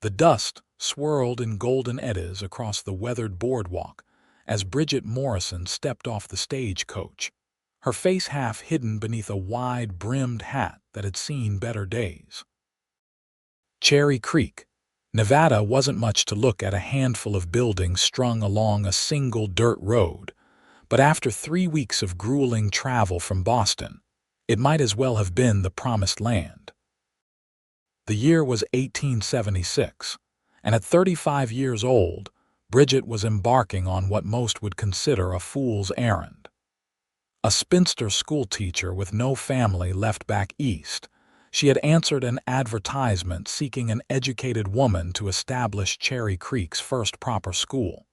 The dust swirled in golden eddies across the weathered boardwalk as Bridget Morrison stepped off the stagecoach, her face half hidden beneath a wide-brimmed hat that had seen better days. Cherry Creek, Nevada wasn't much to look at, a handful of buildings strung along a single dirt road, but after 3 weeks of grueling travel from Boston, it might as well have been the promised land. The year was 1876, and at 35 years old, Bridget was embarking on what most would consider a fool's errand. A spinster schoolteacher with no family left back east, she had answered an advertisement seeking an educated woman to establish Cherry Creek's first proper school.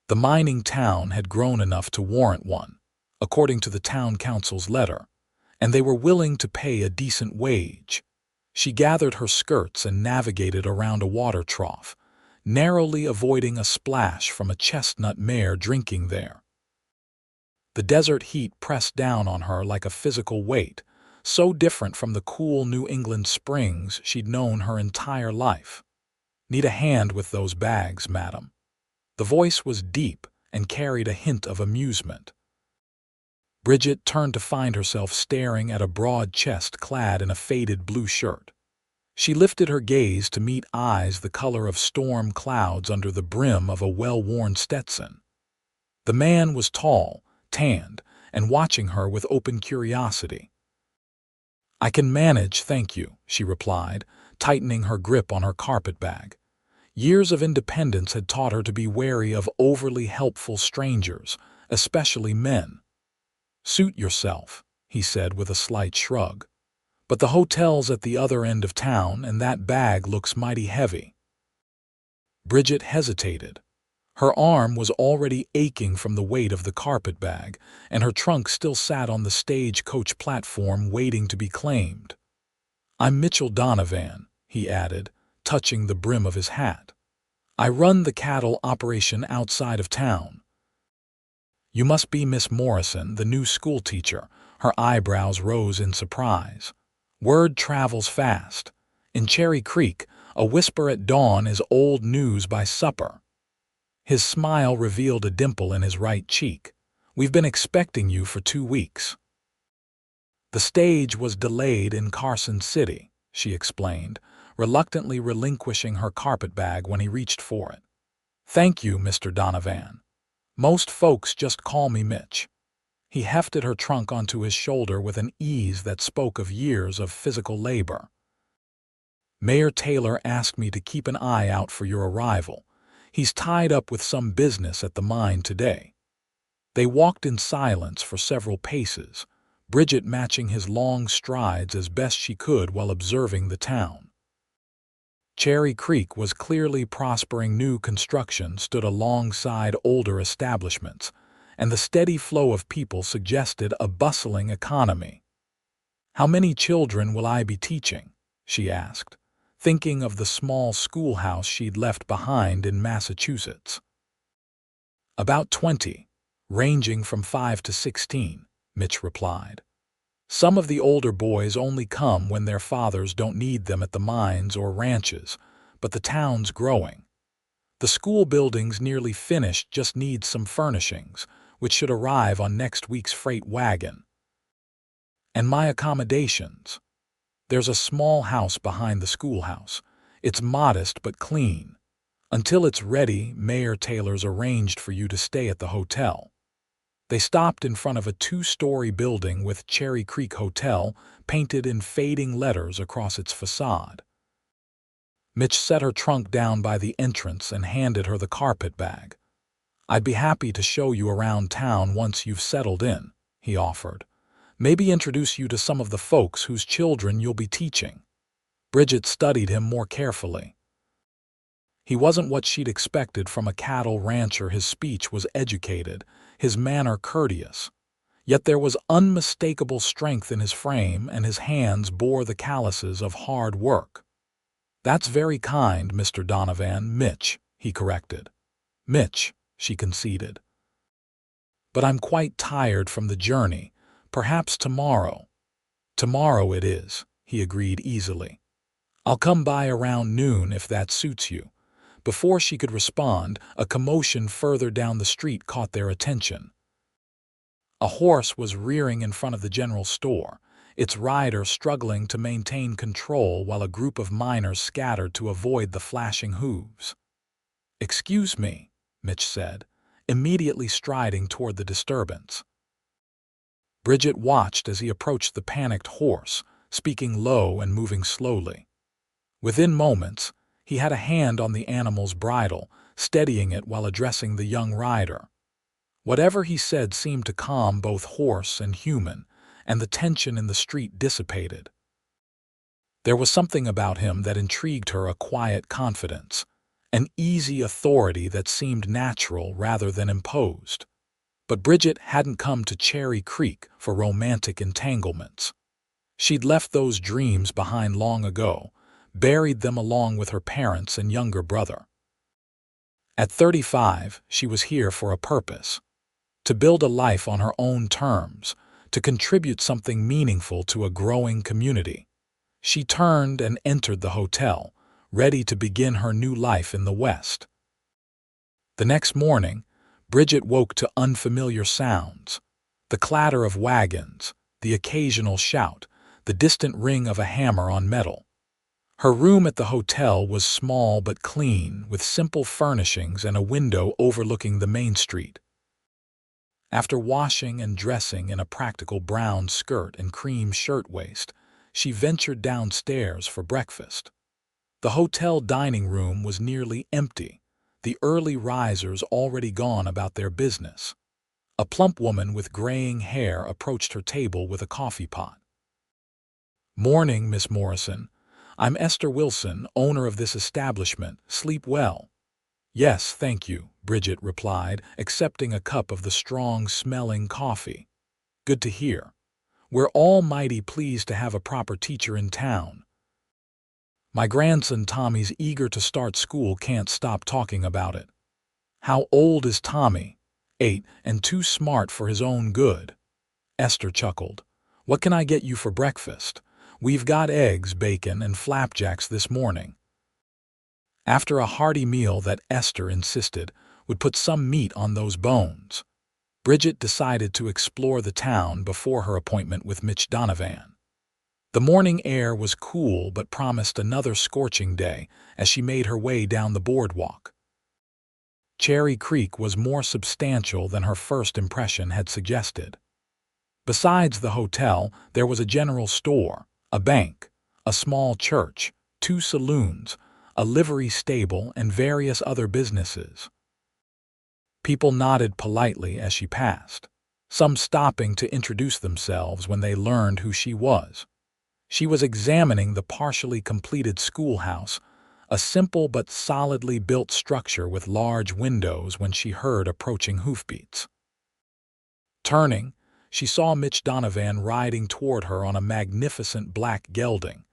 The mining town had grown enough to warrant one, according to the town council's letter, and they were willing to pay a decent wage. She gathered her skirts and navigated around a water trough, narrowly avoiding a splash from a chestnut mare drinking there. The desert heat pressed down on her like a physical weight, so different from the cool New England springs she'd known her entire life. "Need a hand with those bags, madam." The voice was deep and carried a hint of amusement. Bridget turned to find herself staring at a broad chest clad in a faded blue shirt. She lifted her gaze to meet eyes the color of storm clouds under the brim of a well-worn Stetson. The man was tall, tanned, and watching her with open curiosity. "I can manage, thank you," she replied, tightening her grip on her carpetbag. Years of independence had taught her to be wary of overly helpful strangers, especially men. "Suit yourself," he said with a slight shrug. "But the hotel's at the other end of town, and that bag looks mighty heavy." Bridget hesitated. Her arm was already aching from the weight of the carpetbag, and her trunk still sat on the stagecoach platform waiting to be claimed. "I'm Mitch Donovan," he added, touching the brim of his hat. "I run the cattle operation outside of town." "You must be Miss Morrison, the new schoolteacher." Her eyebrows rose in surprise. "Word travels fast. In Cherry Creek, a whisper at dawn is old news by supper." His smile revealed a dimple in his right cheek. "We've been expecting you for 2 weeks." "The stage was delayed in Carson City," she explained, reluctantly relinquishing her carpetbag when he reached for it. "Thank you, Mr. Donovan. Most folks just call me Mitch." He hefted her trunk onto his shoulder with an ease that spoke of years of physical labor. "Mayor Taylor asked me to keep an eye out for your arrival. He's tied up with some business at the mine today." They walked in silence for several paces, Bridget matching his long strides as best she could while observing the town. Cherry Creek was clearly prospering. New construction stood alongside older establishments, and the steady flow of people suggested a bustling economy. "How many children will I be teaching?" she asked, thinking of the small schoolhouse she'd left behind in Massachusetts. "About 20, ranging from 5 to 16, Mitch replied. "Some of the older boys only come when their fathers don't need them at the mines or ranches, but the town's growing. The school building's nearly finished, just needs some furnishings, which should arrive on next week's freight wagon. And my accommodations. There's a small house behind the schoolhouse. It's modest but clean. Until it's ready, Mayor Taylor's arranged for you to stay at the hotel." They stopped in front of a 2-story building with Cherry Creek Hotel painted in fading letters across its facade. Mitch set her trunk down by the entrance and handed her the carpetbag. "I'd be happy to show you around town once you've settled in," he offered. "Maybe introduce you to some of the folks whose children you'll be teaching." Bridget studied him more carefully. He wasn't what she'd expected from a cattle rancher. His speech was educated, his manner courteous. Yet there was unmistakable strength in his frame, and his hands bore the calluses of hard work. "That's very kind, Mr. Donovan." "Mitch," he corrected. "Mitch," she conceded. "But I'm quite tired from the journey. Perhaps tomorrow." "Tomorrow it is," he agreed easily. I'll come by around noon if that suits you." Before she could respond, a commotion further down the street caught their attention. A horse was rearing in front of the general store, its rider struggling to maintain control while a group of miners scattered to avoid the flashing hooves. "Excuse me," Mitch said, immediately striding toward the disturbance. Bridget watched as he approached the panicked horse, speaking low and moving slowly. Within moments, he had a hand on the animal's bridle, steadying it while addressing the young rider. Whatever he said seemed to calm both horse and human, and the tension in the street dissipated. There was something about him that intrigued her, a quiet confidence, an easy authority that seemed natural rather than imposed. But Bridget hadn't come to Cherry Creek for romantic entanglements. She'd left those dreams behind long ago, buried them along with her parents and younger brother. At 35, she was here for a purpose: to build a life on her own terms, to contribute something meaningful to a growing community. She turned and entered the hotel, ready to begin her new life in the West. The next morning, Bridget woke to unfamiliar sounds: the clatter of wagons, the occasional shout, the distant ring of a hammer on metal. Her room at the hotel was small but clean, with simple furnishings and a window overlooking the main street. After washing and dressing in a practical brown skirt and cream shirtwaist, she ventured downstairs for breakfast. The hotel dining room was nearly empty, the early risers already gone about their business. A plump woman with graying hair approached her table with a coffee pot. "Morning, Miss Morrison. I'm Esther Wilson, owner of this establishment. Sleep well?" "Yes, thank you," Bridget replied, accepting a cup of the strong-smelling coffee. "Good to hear. We're all mighty pleased to have a proper teacher in town. My grandson Tommy's eager to start school, can't stop talking about it." "How old is Tommy?" "8, and too smart for his own good." Esther chuckled. "What can I get you for breakfast? We've got eggs, bacon, and flapjacks this morning." After a hearty meal that Esther insisted would put some meat on those bones, Bridget decided to explore the town before her appointment with Mitch Donovan. The morning air was cool but promised another scorching day as she made her way down the boardwalk. Cherry Creek was more substantial than her first impression had suggested. Besides the hotel, there was a general store, a bank, a small church, 2 saloons, a livery stable, and various other businesses. People nodded politely as she passed, some stopping to introduce themselves when they learned who she was. She was examining the partially completed schoolhouse, a simple but solidly built structure with large windows, when she heard approaching hoofbeats. Turning, she saw Mitch Donovan riding toward her on a magnificent black gelding.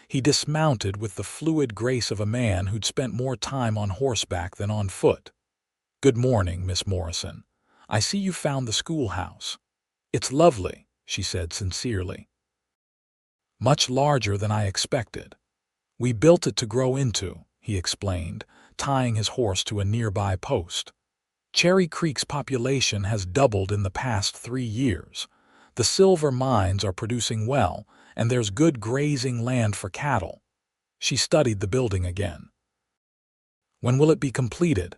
He dismounted with the fluid grace of a man who'd spent more time on horseback than on foot. "Good morning, Miss Morrison. I see you found the schoolhouse." "It's lovely," she said sincerely. "Much larger than I expected. We built it to grow into," he explained, tying his horse to a nearby post. "Cherry Creek's population has doubled in the past 3 years. The silver mines are producing well, and there's good grazing land for cattle." She studied the building again. "When will it be completed?"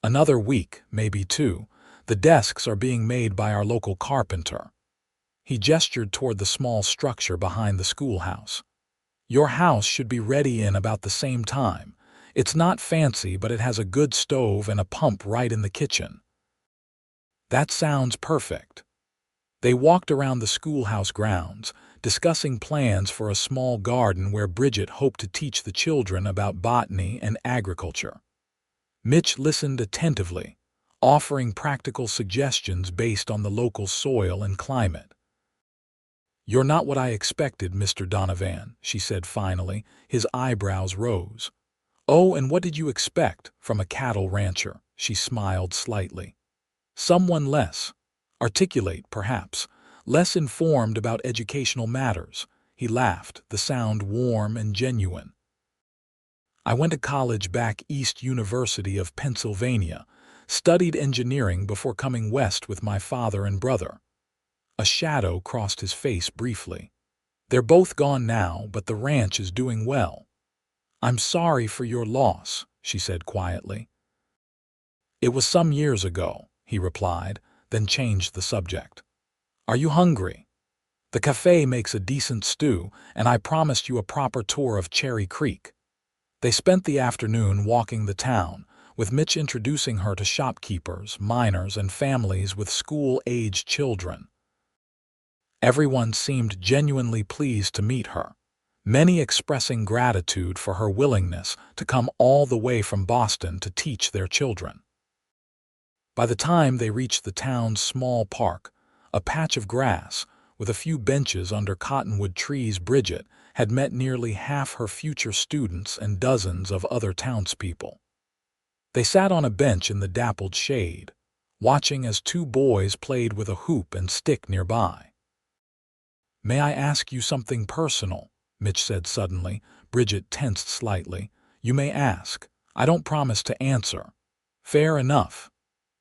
"Another week, maybe 2. The desks are being made by our local carpenter." He gestured toward the small structure behind the schoolhouse. "Your house should be ready in about the same time. It's not fancy, but it has a good stove and a pump right in the kitchen." "That sounds perfect." They walked around the schoolhouse grounds, discussing plans for a small garden where Bridget hoped to teach the children about botany and agriculture. Mitch listened attentively, offering practical suggestions based on the local soil and climate. "You're not what I expected, Mr. Donovan," she said finally. His eyebrows rose. "Oh, and what did you expect from a cattle rancher?" She smiled slightly. "Someone less articulate, perhaps, less informed about educational matters." He laughed, the sound warm and genuine. I went to college back east, University of Pennsylvania, studied engineering before coming west with my father and brother. A shadow crossed his face briefly. They're both gone now, but the ranch is doing well. I'm sorry for your loss, she said quietly. It was some years ago, he replied, then changed the subject. Are you hungry? The cafe makes a decent stew, and I promised you a proper tour of Cherry Creek. They spent the afternoon walking the town, with Mitch introducing her to shopkeepers, miners, and families with school-aged children. Everyone seemed genuinely pleased to meet her, many expressing gratitude for her willingness to come all the way from Boston to teach their children. By the time they reached the town's small park, a patch of grass, with a few benches under cottonwood trees, Bridget had met nearly half her future students and dozens of other townspeople. They sat on a bench in the dappled shade, watching as two boys played with a hoop and stick nearby. May I ask you something personal? Mitch said suddenly. Bridget tensed slightly. You may ask. I don't promise to answer. Fair enough.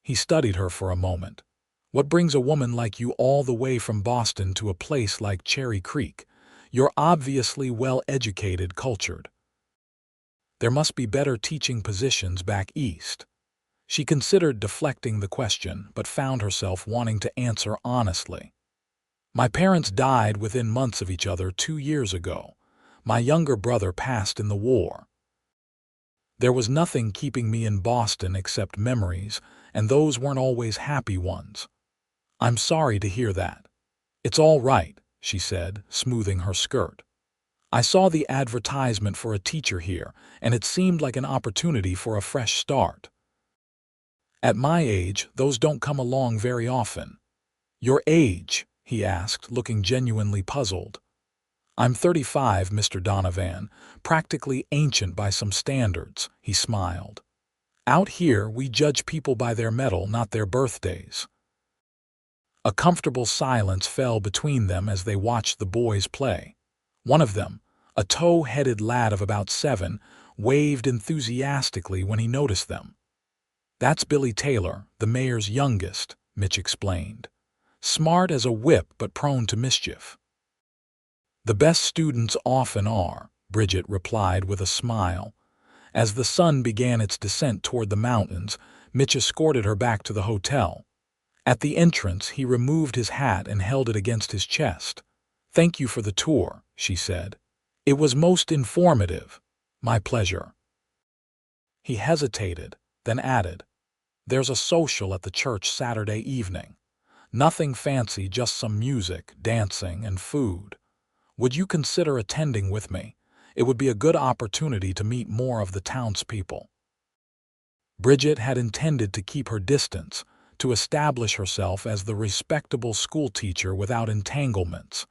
He studied her for a moment. What brings a woman like you all the way from Boston to a place like Cherry Creek? You're obviously well-educated, cultured. There must be better teaching positions back east. She considered deflecting the question, but found herself wanting to answer honestly. My parents died within months of each other 2 years ago. My younger brother passed in the war. There was nothing keeping me in Boston except memories, and those weren't always happy ones. I'm sorry to hear that. It's all right, she said, smoothing her skirt. I saw the advertisement for a teacher here, and it seemed like an opportunity for a fresh start. At my age, those don't come along very often. Your age? He asked, looking genuinely puzzled. I'm 35, Mr. Donovan, practically ancient by some standards, he smiled. Out here, we judge people by their mettle, not their birthdays. A comfortable silence fell between them as they watched the boys play. One of them, a tow-headed lad of about 7, waved enthusiastically when he noticed them. That's Billy Taylor, the mayor's youngest, Mitch explained. Smart as a whip but prone to mischief. The best students often are, Bridget replied with a smile. As the sun began its descent toward the mountains, Mitch escorted her back to the hotel. At the entrance, he removed his hat and held it against his chest. Thank you for the tour, she said. It was most informative. My pleasure. He hesitated, then added, There's a social at the church Saturday evening. Nothing fancy, just some music, dancing, and food. Would you consider attending with me? It would be a good opportunity to meet more of the townspeople. Bridget had intended to keep her distance, to establish herself as the respectable schoolteacher without entanglements.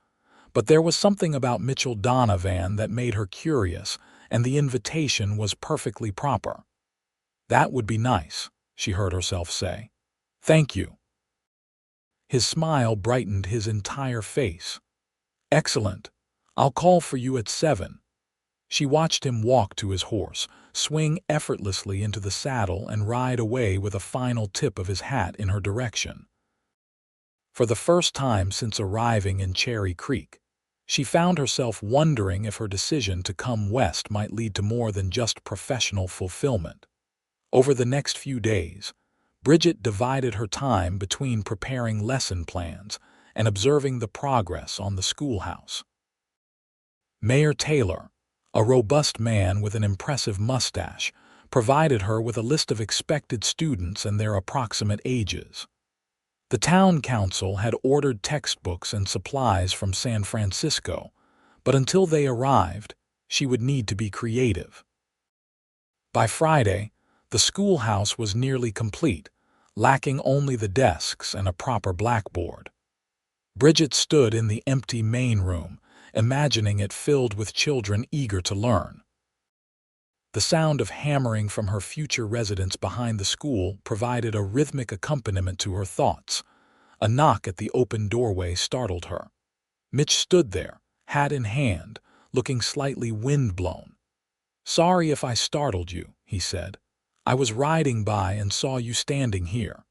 But there was something about Mitch Donovan that made her curious, and the invitation was perfectly proper. That would be nice, she heard herself say. Thank you. His smile brightened his entire face. Excellent. I'll call for you at 7. She watched him walk to his horse, swing effortlessly into the saddle, and ride away with a final tip of his hat in her direction. For the first time since arriving in Cherry Creek, she found herself wondering if her decision to come west might lead to more than just professional fulfillment. Over the next few days, Bridget divided her time between preparing lesson plans and observing the progress on the schoolhouse. Mayor Taylor, a robust man with an impressive mustache, provided her with a list of expected students and their approximate ages. The town council had ordered textbooks and supplies from San Francisco, but until they arrived, she would need to be creative. By Friday, the schoolhouse was nearly complete, lacking only the desks and a proper blackboard. Bridget stood in the empty main room, imagining it filled with children eager to learn. The sound of hammering from her future residence behind the school provided a rhythmic accompaniment to her thoughts. A knock at the open doorway startled her. Mitch stood there, hat in hand, looking slightly windblown. "Sorry if I startled you," he said. "I was riding by and saw you standing here."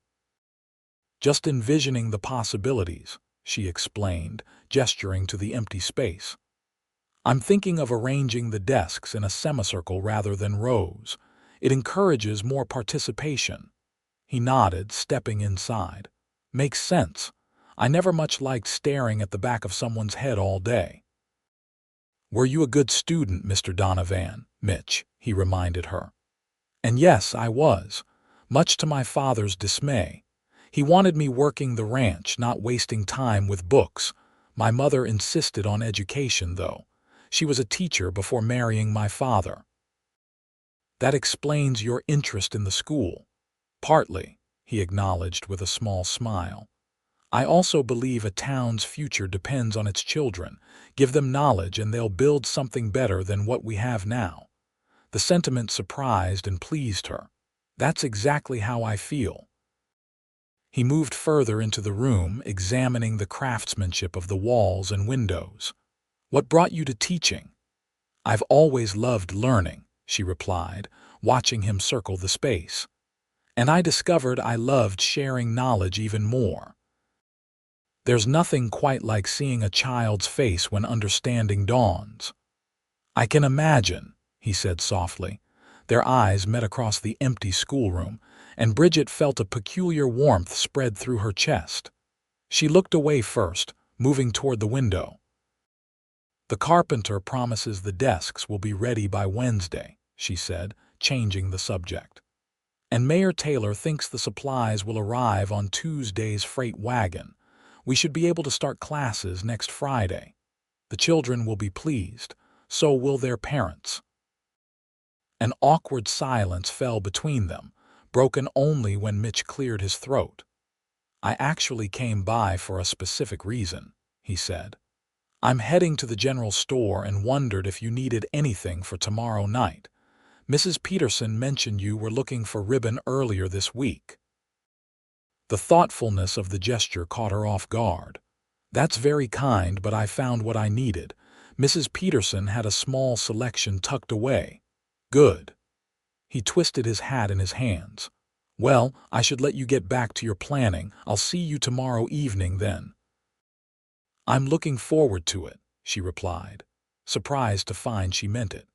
"Just envisioning the possibilities," she explained, gesturing to the empty space. "I'm thinking of arranging the desks in a semicircle rather than rows. It encourages more participation." He nodded, stepping inside. "Makes sense. I never much liked staring at the back of someone's head all day." "Were you a good student, Mr. Donovan, Mitch?" he reminded her. "And yes, I was, much to my father's dismay. He wanted me working the ranch, not wasting time with books. My mother insisted on education, though. She was a teacher before marrying my father." "That explains your interest in the school." "Partly," he acknowledged with a small smile. "I also believe a town's future depends on its children. Give them knowledge and they'll build something better than what we have now." The sentiment surprised and pleased her. "That's exactly how I feel." He moved further into the room, examining the craftsmanship of the walls and windows. "What brought you to teaching?" "I've always loved learning," she replied, watching him circle the space. "And I discovered I loved sharing knowledge even more. There's nothing quite like seeing a child's face when understanding dawns." "I can imagine," he said softly. Their eyes met across the empty schoolroom, and Bridget felt a peculiar warmth spread through her chest. She looked away first, moving toward the window. "The carpenter promises the desks will be ready by Wednesday," she said, changing the subject. "And Mayor Taylor thinks the supplies will arrive on Tuesday's freight wagon. We should be able to start classes next Friday. The children will be pleased. So will their parents." An awkward silence fell between them, broken only when Mitch cleared his throat. "I actually came by for a specific reason," he said. "I'm heading to the general store and wondered if you needed anything for tomorrow night. Mrs. Peterson mentioned you were looking for ribbon earlier this week." The thoughtfulness of the gesture caught her off guard. "That's very kind, but I found what I needed. Mrs. Peterson had a small selection tucked away." "Good." He twisted his hat in his hands. "Well, I should let you get back to your planning. I'll see you tomorrow evening then." "I'm looking forward to it," she replied, surprised to find she meant it.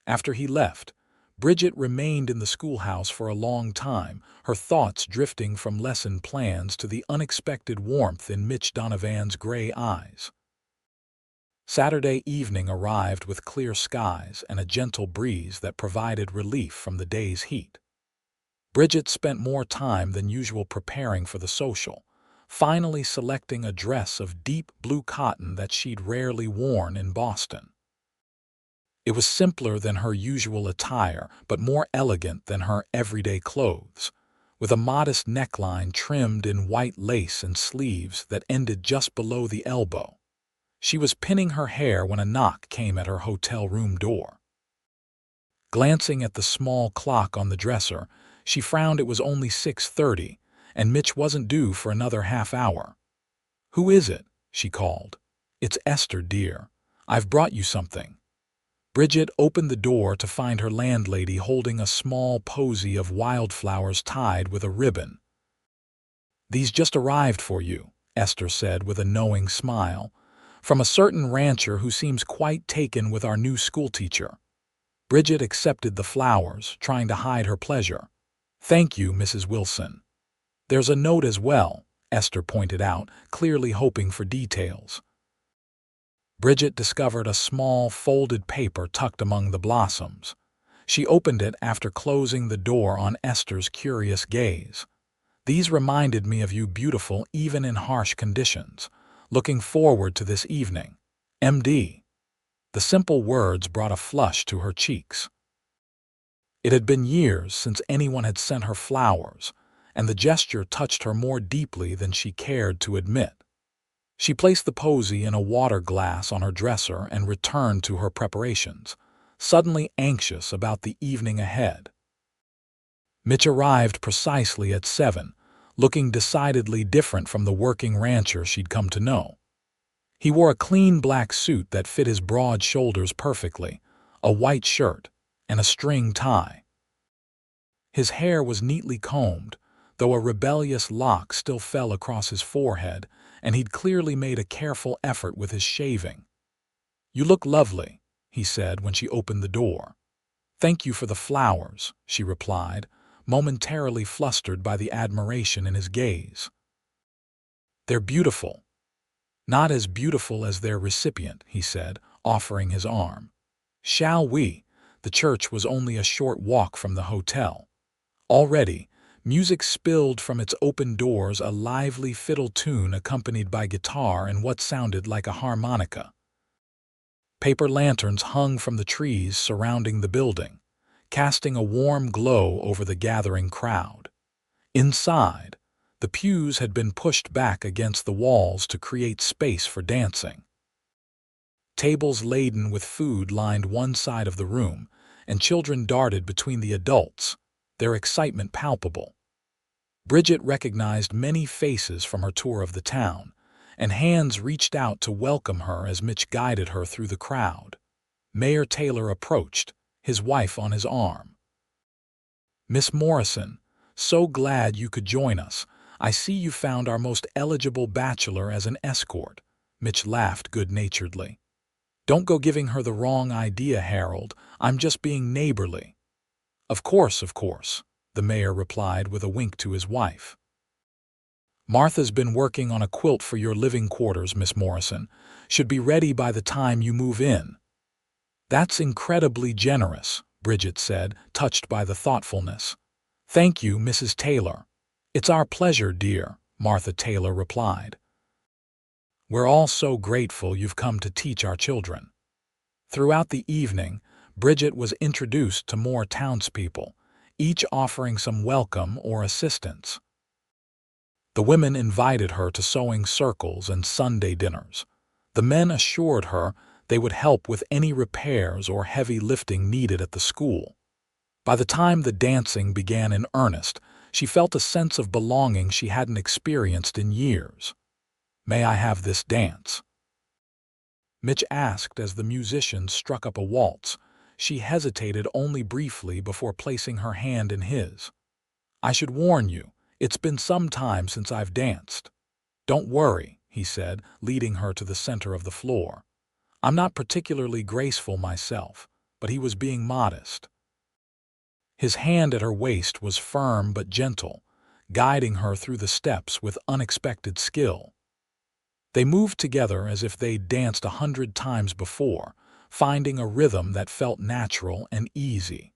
After he left, Bridget remained in the schoolhouse for a long time, her thoughts drifting from lesson plans to the unexpected warmth in Mitch Donovan's gray eyes. Saturday evening arrived with clear skies and a gentle breeze that provided relief from the day's heat. Bridget spent more time than usual preparing for the social, finally selecting a dress of deep blue cotton that she'd rarely worn in Boston. It was simpler than her usual attire, but more elegant than her everyday clothes, with a modest neckline trimmed in white lace and sleeves that ended just below the elbow. She was pinning her hair when a knock came at her hotel room door. Glancing at the small clock on the dresser, she found it was only 6:30, and Mitch wasn't due for another half hour. "Who is it?" she called. "It's Esther, dear. I've brought you something." Bridget opened the door to find her landlady holding a small posy of wildflowers tied with a ribbon. "These just arrived for you," Esther said with a knowing smile, "from a certain rancher who seems quite taken with our new schoolteacher." Bridget accepted the flowers, trying to hide her pleasure. "Thank you, Mrs. Wilson." "There's a note as well," Esther pointed out, clearly hoping for details. Bridget discovered a small, folded paper tucked among the blossoms. She opened it after closing the door on Esther's curious gaze. "These reminded me of you, beautiful even in harsh conditions. Looking forward to this evening. M.D." The simple words brought a flush to her cheeks. It had been years since anyone had sent her flowers, and the gesture touched her more deeply than she cared to admit. She placed the posy in a water glass on her dresser and returned to her preparations, suddenly anxious about the evening ahead. Mitch arrived precisely at 7, looking decidedly different from the working rancher she'd come to know. He wore a clean black suit that fit his broad shoulders perfectly, a white shirt, and a string tie. His hair was neatly combed, though a rebellious lock still fell across his forehead, and he'd clearly made a careful effort with his shaving. "You look lovely," he said when she opened the door. "Thank you for the flowers," she replied, momentarily flustered by the admiration in his gaze. "They're beautiful." "Not as beautiful as their recipient," he said, offering his arm. "Shall we?" The church was only a short walk from the hotel. Already, music spilled from its open doors, a lively fiddle tune accompanied by guitar and what sounded like a harmonica. Paper lanterns hung from the trees surrounding the building, casting a warm glow over the gathering crowd. Inside, the pews had been pushed back against the walls to create space for dancing. Tables laden with food lined one side of the room, and children darted between the adults, their excitement palpable. Bridget recognized many faces from her tour of the town, and hands reached out to welcome her as Mitch guided her through the crowd. Mayor Taylor approached, his wife on his arm. "Miss Morrison, so glad you could join us. I see you found our most eligible bachelor as an escort." Mitch laughed good-naturedly. "Don't go giving her the wrong idea, Harold. I'm just being neighborly." Of course," the mayor replied with a wink to his wife. "Martha's been working on a quilt for your living quarters, Miss Morrison. Should be ready by the time you move in." "That's incredibly generous," Bridget said, touched by the thoughtfulness. "Thank you, Mrs. Taylor." "It's our pleasure, dear," Martha Taylor replied. "We're all so grateful you've come to teach our children." Throughout the evening, Bridget was introduced to more townspeople, each offering some welcome or assistance. The women invited her to sewing circles and Sunday dinners. The men assured her they would help with any repairs or heavy lifting needed at the school. By the time the dancing began in earnest, she felt a sense of belonging she hadn't experienced in years. "May I have this dance?" Mitch asked as the musicians struck up a waltz. She hesitated only briefly before placing her hand in his. "I should warn you, it's been some time since I've danced." "Don't worry," he said, leading her to the center of the floor. "I'm not particularly graceful myself," but he was being modest. His hand at her waist was firm but gentle, guiding her through the steps with unexpected skill. They moved together as if they'd danced 100 times before, finding a rhythm that felt natural and easy.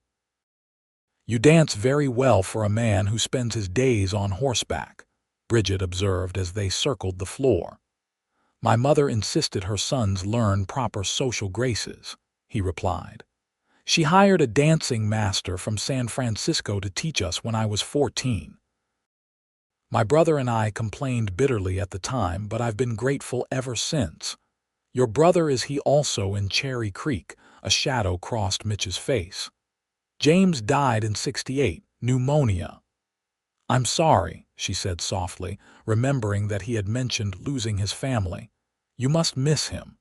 "You dance very well for a man who spends his days on horseback," Bridget observed as they circled the floor. "My mother insisted her sons learn proper social graces," he replied. "She hired a dancing master from San Francisco to teach us when I was 14. My brother and I complained bitterly at the time, but I've been grateful ever since." "Your brother, is he also in Cherry Creek?" A shadow crossed Mitch's face. "James died in '68, pneumonia." "I'm sorry," she said softly, remembering that he had mentioned losing his family. "You must miss him."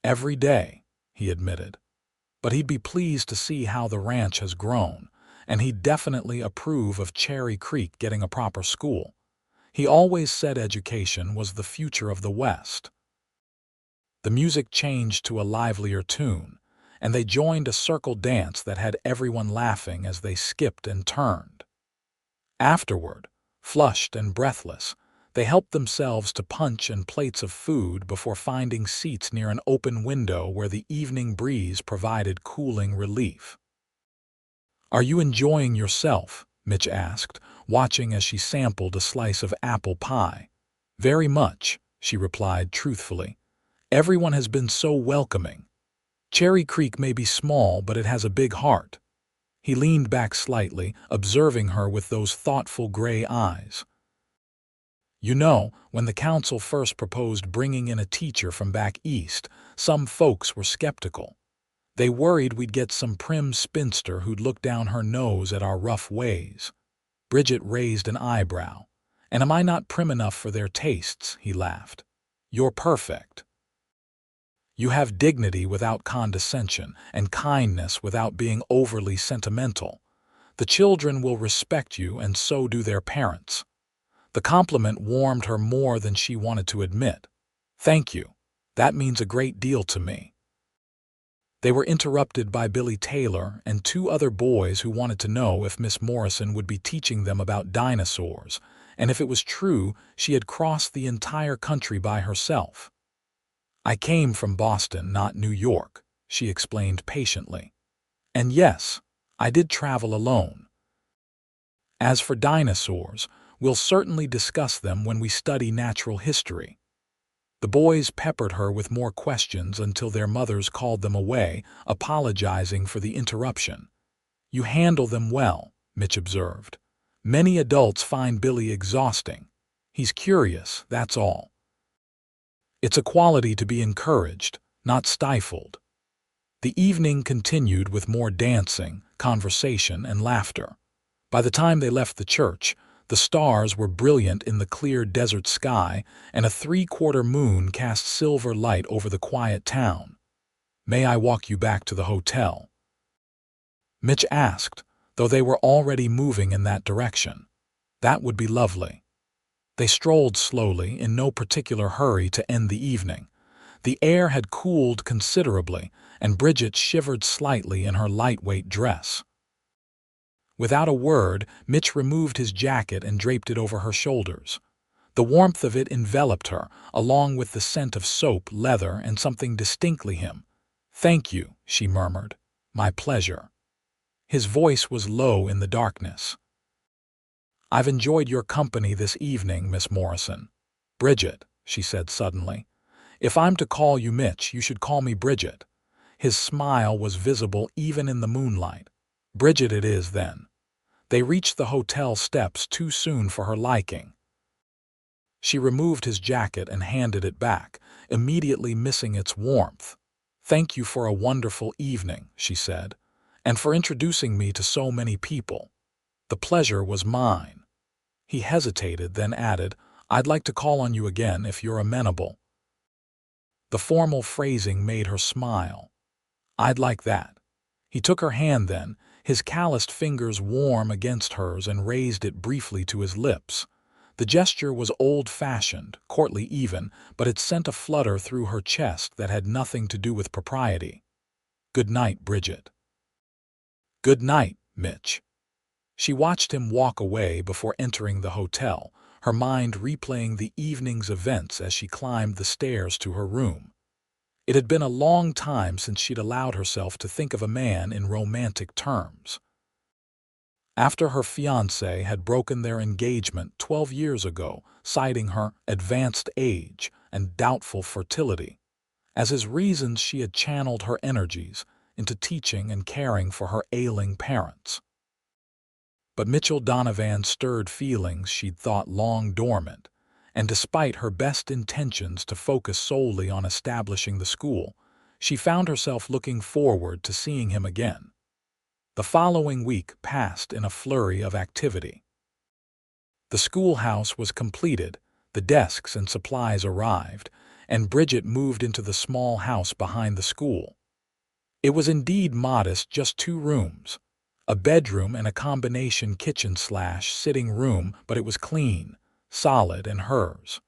"Every day," he admitted. "But he'd be pleased to see how the ranch has grown, and he'd definitely approve of Cherry Creek getting a proper school. He always said education was the future of the West." The music changed to a livelier tune, and they joined a circle dance that had everyone laughing as they skipped and turned. Afterward, flushed and breathless, they helped themselves to punch and plates of food before finding seats near an open window where the evening breeze provided cooling relief. "Are you enjoying yourself?" Mitch asked, watching as she sampled a slice of apple pie. "Very much," she replied truthfully. "Everyone has been so welcoming. Cherry Creek may be small, but it has a big heart." He leaned back slightly, observing her with those thoughtful gray eyes. "You know, when the council first proposed bringing in a teacher from back east, some folks were skeptical. They worried we'd get some prim spinster who'd look down her nose at our rough ways." Bridget raised an eyebrow. "And am I not prim enough for their tastes?" he laughed. "You're perfect." You have dignity without condescension, and kindness without being overly sentimental. The children will respect you, and so do their parents." The compliment warmed her more than she wanted to admit. "Thank you. That means a great deal to me." They were interrupted by Billy Taylor and two other boys who wanted to know if Miss Morrison would be teaching them about dinosaurs, and if it was true she had crossed the entire country by herself. "I came from Boston, not New York," she explained patiently. "And yes, I did travel alone. As for dinosaurs, we'll certainly discuss them when we study natural history." The boys peppered her with more questions until their mothers called them away, apologizing for the interruption. "You handle them well," Mitch observed. "Many adults find Billy exhausting. He's curious, that's all." It's a quality to be encouraged, not stifled. The evening continued with more dancing, conversation, and laughter. By the time they left the church, the stars were brilliant in the clear desert sky, and a three-quarter moon cast silver light over the quiet town. "May I walk you back to the hotel?" Mitch asked, though they were already moving in that direction. "That would be lovely." They strolled slowly, in no particular hurry to end the evening. The air had cooled considerably, and Bridget shivered slightly in her lightweight dress. Without a word, Mitch removed his jacket and draped it over her shoulders. The warmth of it enveloped her, along with the scent of soap, leather, and something distinctly him. "Thank you," she murmured. "My pleasure." His voice was low in the darkness. "I've enjoyed your company this evening, Miss Morrison." "Bridget," she said suddenly. "If I'm to call you Mitch, you should call me Bridget." His smile was visible even in the moonlight. "Bridget it is, then." They reached the hotel steps too soon for her liking. She removed his jacket and handed it back, immediately missing its warmth. "Thank you for a wonderful evening," she said, "and for introducing me to so many people. The pleasure was mine." He hesitated, then added, "I'd like to call on you again if you're amenable." The formal phrasing made her smile. "I'd like that." He took her hand then, his calloused fingers warm against hers, and raised it briefly to his lips. The gesture was old-fashioned, courtly even, but it sent a flutter through her chest that had nothing to do with propriety. "Good night, Bridget." "Good night, Mitch." She watched him walk away before entering the hotel, her mind replaying the evening's events as she climbed the stairs to her room. It had been a long time since she'd allowed herself to think of a man in romantic terms. After her fiancé had broken their engagement 12 years ago, citing her advanced age and doubtful fertility. As his reasons, she had channeled her energies into teaching and caring for her ailing parents. But Mitch Donovan stirred feelings she'd thought long dormant, and despite her best intentions to focus solely on establishing the school, she found herself looking forward to seeing him again. The following week passed in a flurry of activity. The schoolhouse was completed, the desks and supplies arrived, and Bridget moved into the small house behind the school. It was indeed modest, just 2 rooms, a bedroom and a combination kitchen/sitting room, but it was clean, solid, and hers.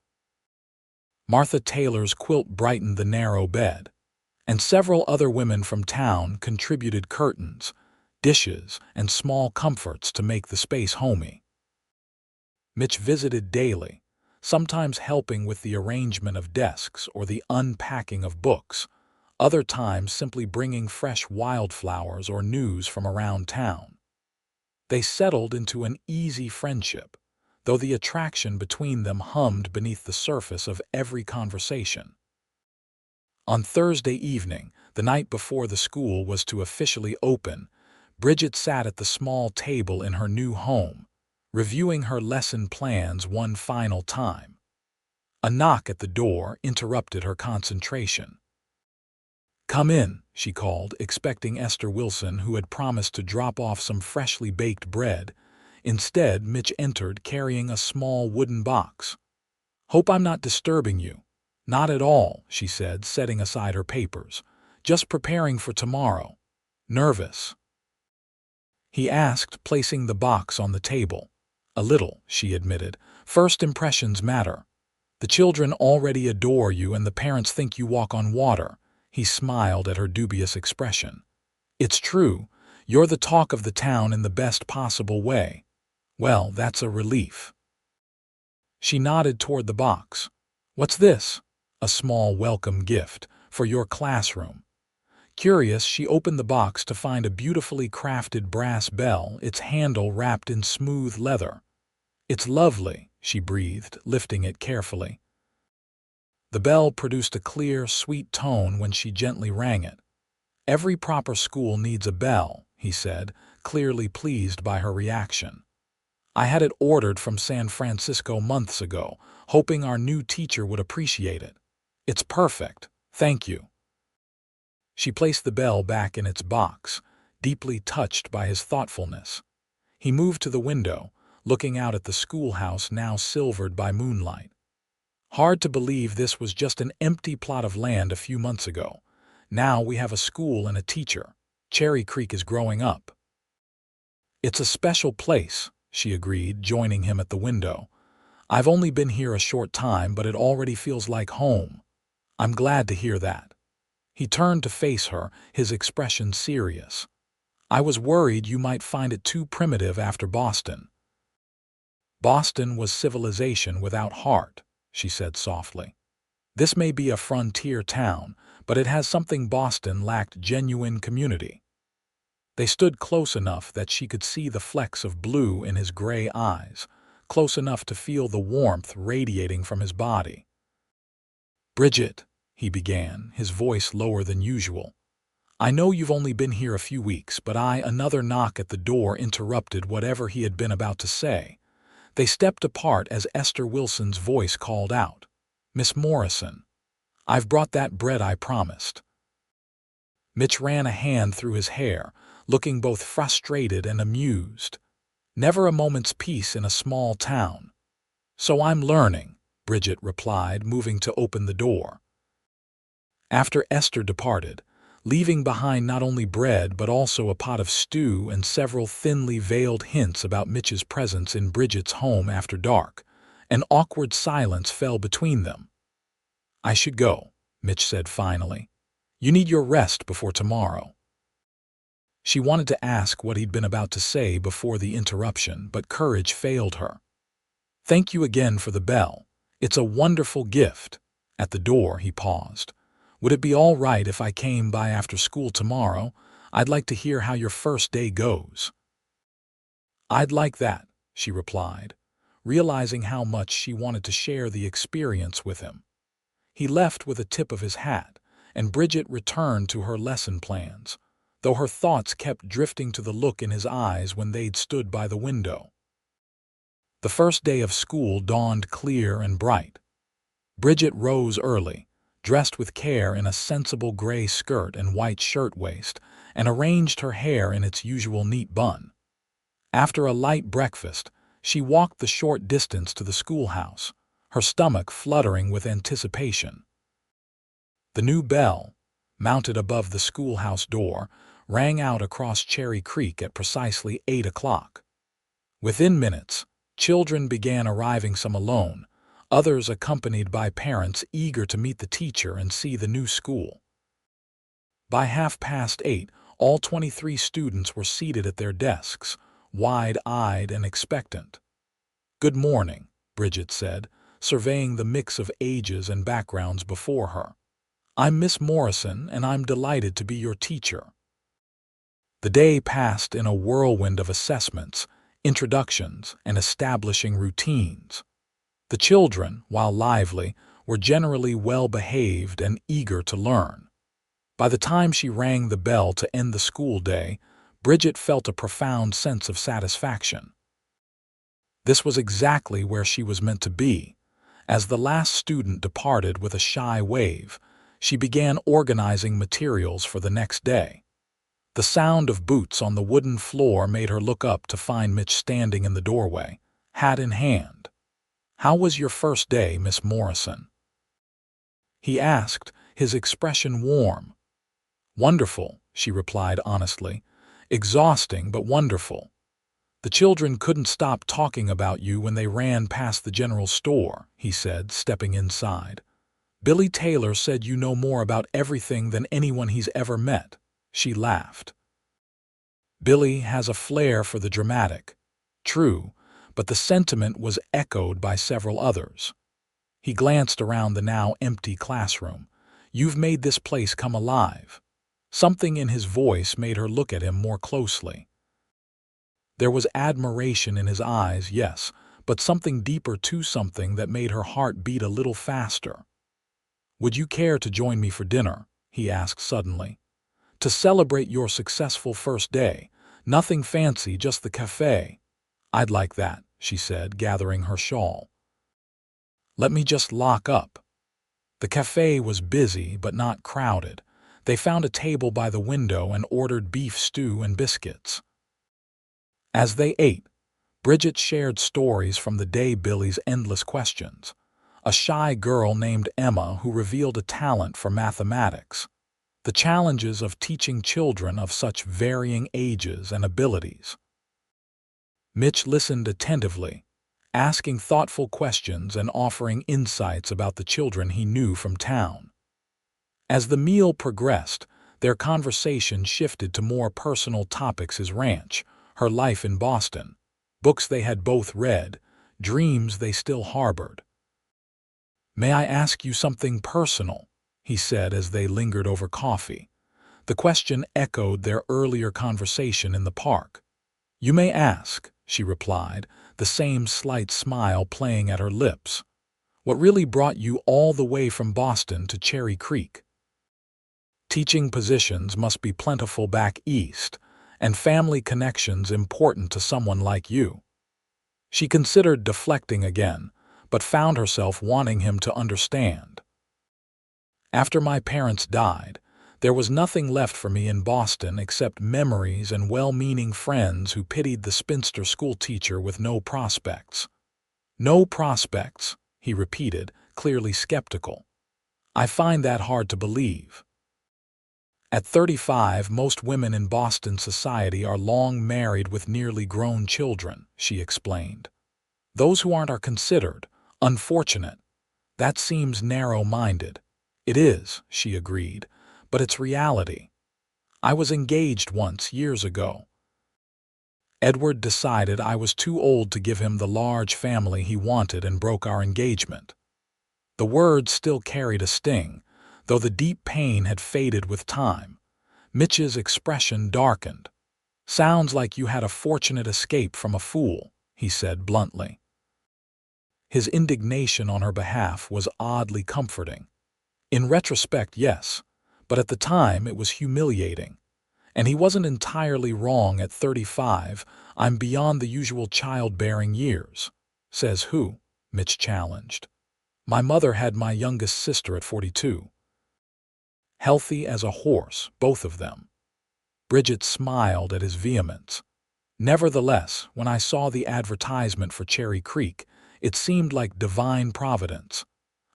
Martha Taylor's quilt brightened the narrow bed, and several other women from town contributed curtains, dishes, and small comforts to make the space homey. Mitch visited daily, sometimes helping with the arrangement of desks or the unpacking of books, other times simply bringing fresh wildflowers or news from around town. They settled into an easy friendship, though the attraction between them hummed beneath the surface of every conversation. On Thursday evening, the night before the school was to officially open, Bridget sat at the small table in her new home, reviewing her lesson plans one final time. A knock at the door interrupted her concentration. "Come in," she called, expecting Esther Wilson, who had promised to drop off some freshly baked bread. Instead, Mitch entered carrying a small wooden box. "Hope I'm not disturbing you." "Not at all," she said, setting aside her papers. "Just preparing for tomorrow." "Nervous?" he asked, placing the box on the table. "A little," she admitted. "First impressions matter. The children already adore you and the parents think you walk on water." He smiled at her dubious expression. "It's true. You're the talk of the town in the best possible way." "Well, that's a relief." She nodded toward the box. "What's this?" "A small welcome gift for your classroom." Curious, she opened the box to find a beautifully crafted brass bell, its handle wrapped in smooth leather. "It's lovely," she breathed, lifting it carefully. The bell produced a clear, sweet tone when she gently rang it. "Every proper school needs a bell," he said, clearly pleased by her reaction. "I had it ordered from San Francisco months ago, hoping our new teacher would appreciate it. It's perfect. Thank you." She placed the bell back in its box, deeply touched by his thoughtfulness. He moved to the window, looking out at the schoolhouse now silvered by moonlight. "Hard to believe this was just an empty plot of land a few months ago. Now we have a school and a teacher. Cherry Creek is growing up." "It's a special place," she agreed, joining him at the window. "I've only been here a short time, but it already feels like home." "I'm glad to hear that." He turned to face her, his expression serious. "I was worried you might find it too primitive after Boston." "Boston was civilization without heart," she said softly. "This may be a frontier town, but it has something Boston lacked: genuine community." They stood close enough that she could see the flecks of blue in his gray eyes, close enough to feel the warmth radiating from his body. "Bridget," he began, his voice lower than usual. "I know you've only been here a few weeks, but Another knock at the door interrupted whatever he had been about to say. They stepped apart as Esther Wilson's voice called out, "Miss Morrison, I've brought that bread I promised." Mitch ran a hand through his hair, looking both frustrated and amused. Never a moment's peace in a small town. "So I'm learning," Bridget replied, moving to open the door. After Esther departed, leaving behind not only bread but also a pot of stew and several thinly veiled hints about Mitch's presence in Bridget's home after dark, an awkward silence fell between them. "I should go," Mitch said finally. "You need your rest before tomorrow." She wanted to ask what he'd been about to say before the interruption, but courage failed her. "Thank you again for the bell. It's a wonderful gift." At the door, he paused. "Would it be all right if I came by after school tomorrow? I'd like to hear how your first day goes." "I'd like that," she replied, realizing how much she wanted to share the experience with him. He left with a tip of his hat, and Bridget returned to her lesson plans, though her thoughts kept drifting to the look in his eyes when they'd stood by the window. The first day of school dawned clear and bright. Bridget rose early, dressed with care in a sensible gray skirt and white shirtwaist, and arranged her hair in its usual neat bun. After a light breakfast, she walked the short distance to the schoolhouse, her stomach fluttering with anticipation. The new bell, mounted above the schoolhouse door, rang out across Cherry Creek at precisely 8 o'clock. Within minutes, children began arriving, some alone, others accompanied by parents eager to meet the teacher and see the new school. By 8:30, all 23 students were seated at their desks, wide-eyed and expectant. "Good morning," Bridget said, surveying the mix of ages and backgrounds before her. "I'm Miss Morrison, and I'm delighted to be your teacher." The day passed in a whirlwind of assessments, introductions, and establishing routines. The children, while lively, were generally well-behaved and eager to learn. By the time she rang the bell to end the school day, Bridget felt a profound sense of satisfaction. This was exactly where she was meant to be. As the last student departed with a shy wave, she began organizing materials for the next day. The sound of boots on the wooden floor made her look up to find Mitch standing in the doorway, hat in hand. "How was your first day, Miss Morrison?" he asked, his expression warm. "Wonderful," she replied honestly. "Exhausting, but wonderful. The children couldn't stop talking about you when they ran past the general store," he said, stepping inside. "Billy Taylor said you know more about everything than anyone he's ever met." She laughed. Billy has a flair for the dramatic. True, but the sentiment was echoed by several others. He glanced around the now empty classroom. "You've made this place come alive." Something in his voice made her look at him more closely. There was admiration in his eyes, yes, but something deeper too, something that made her heart beat a little faster. "Would you care to join me for dinner?" he asked suddenly. "To celebrate your successful first day. Nothing fancy, just the cafe." "I'd like that," she said, gathering her shawl. "Let me just lock up." The cafe was busy but not crowded. They found a table by the window and ordered beef stew and biscuits. As they ate, Bridget shared stories from the day, Billy's endless questions. A shy girl named Emma who revealed a talent for mathematics. The challenges of teaching children of such varying ages and abilities. Mitch listened attentively, asking thoughtful questions and offering insights about the children he knew from town. As the meal progressed, their conversation shifted to more personal topics: his ranch, her life in Boston, books they had both read, dreams they still harbored. "May I ask you something personal?" he said as they lingered over coffee. The question echoed their earlier conversation in the park. "You may ask," she replied, the same slight smile playing at her lips. "What really brought you all the way from Boston to Cherry Creek?" Teaching positions must be plentiful back east, and family connections important to someone like you. She considered deflecting again, but found herself wanting him to understand. "After my parents died, there was nothing left for me in Boston except memories and well-meaning friends who pitied the spinster schoolteacher with no prospects." "No prospects," he repeated, clearly skeptical. "I find that hard to believe." At 35, most women in Boston society are long married with nearly grown children, she explained. "Those who aren't are considered unfortunate." "That seems narrow-minded." "It is," she agreed, "but it's reality. I was engaged once, years ago. Edward decided I was too old to give him the large family he wanted and broke our engagement." The words still carried a sting, though the deep pain had faded with time. Mitch's expression darkened. "Sounds like you had a fortunate escape from a fool," he said bluntly. His indignation on her behalf was oddly comforting. In retrospect, yes, but at the time it was humiliating. And he wasn't entirely wrong at 35. "I'm beyond the usual childbearing years." "Says who?" Mitch challenged. "My mother had my youngest sister at 42. Healthy as a horse, both of them." Bridget smiled at his vehemence. "Nevertheless, when I saw the advertisement for Cherry Creek, it seemed like divine providence.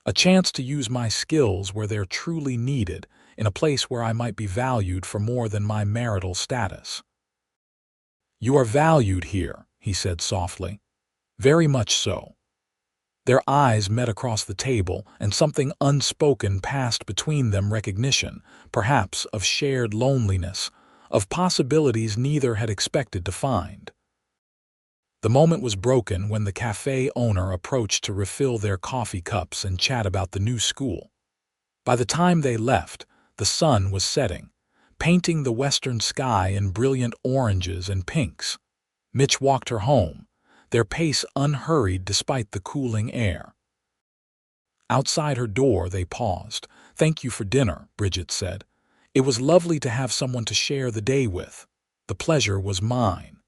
A chance to use my skills where they're truly needed, in a place where I might be valued for more than my marital status." "You are valued here," he said softly. "Very much so." Their eyes met across the table, and something unspoken passed between them, recognition, perhaps, of shared loneliness, of possibilities neither had expected to find. The moment was broken when the cafe owner approached to refill their coffee cups and chat about the new school. By the time they left, the sun was setting, painting the western sky in brilliant oranges and pinks. Mitch walked her home, their pace unhurried despite the cooling air. Outside her door they paused. "Thank you for dinner," Bridget said. "It was lovely to have someone to share the day with. The pleasure was mine."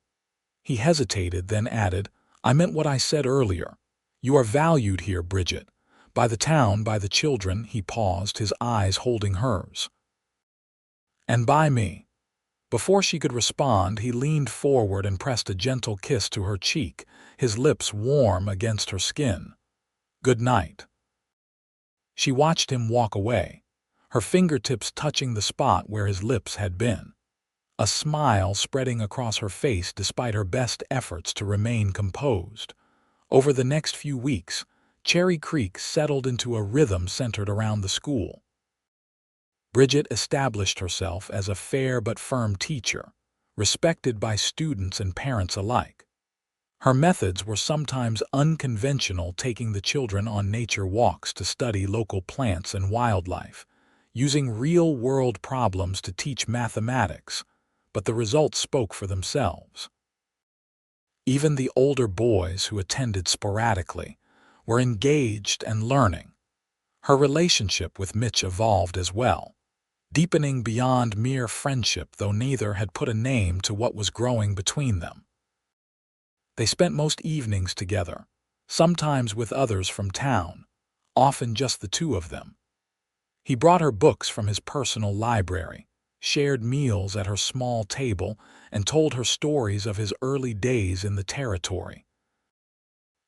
He hesitated, then added, "I meant what I said earlier. You are valued here, Bridget. By the town, by the children." He paused, his eyes holding hers. "And by me." Before she could respond, he leaned forward and pressed a gentle kiss to her cheek, his lips warm against her skin. "Good night." She watched him walk away, her fingertips touching the spot where his lips had been, a smile spreading across her face despite her best efforts to remain composed. Over the next few weeks, Cherry Creek settled into a rhythm centered around the school. Bridget established herself as a fair but firm teacher, respected by students and parents alike. Her methods were sometimes unconventional, taking the children on nature walks to study local plants and wildlife, using real-world problems to teach mathematics, but the results spoke for themselves. Even the older boys who attended sporadically were engaged and learning. Her relationship with Mitch evolved as well, deepening beyond mere friendship, though neither had put a name to what was growing between them. They spent most evenings together, sometimes with others from town, often just the two of them. He brought her books from his personal library, shared meals at her small table, and told her stories of his early days in the territory.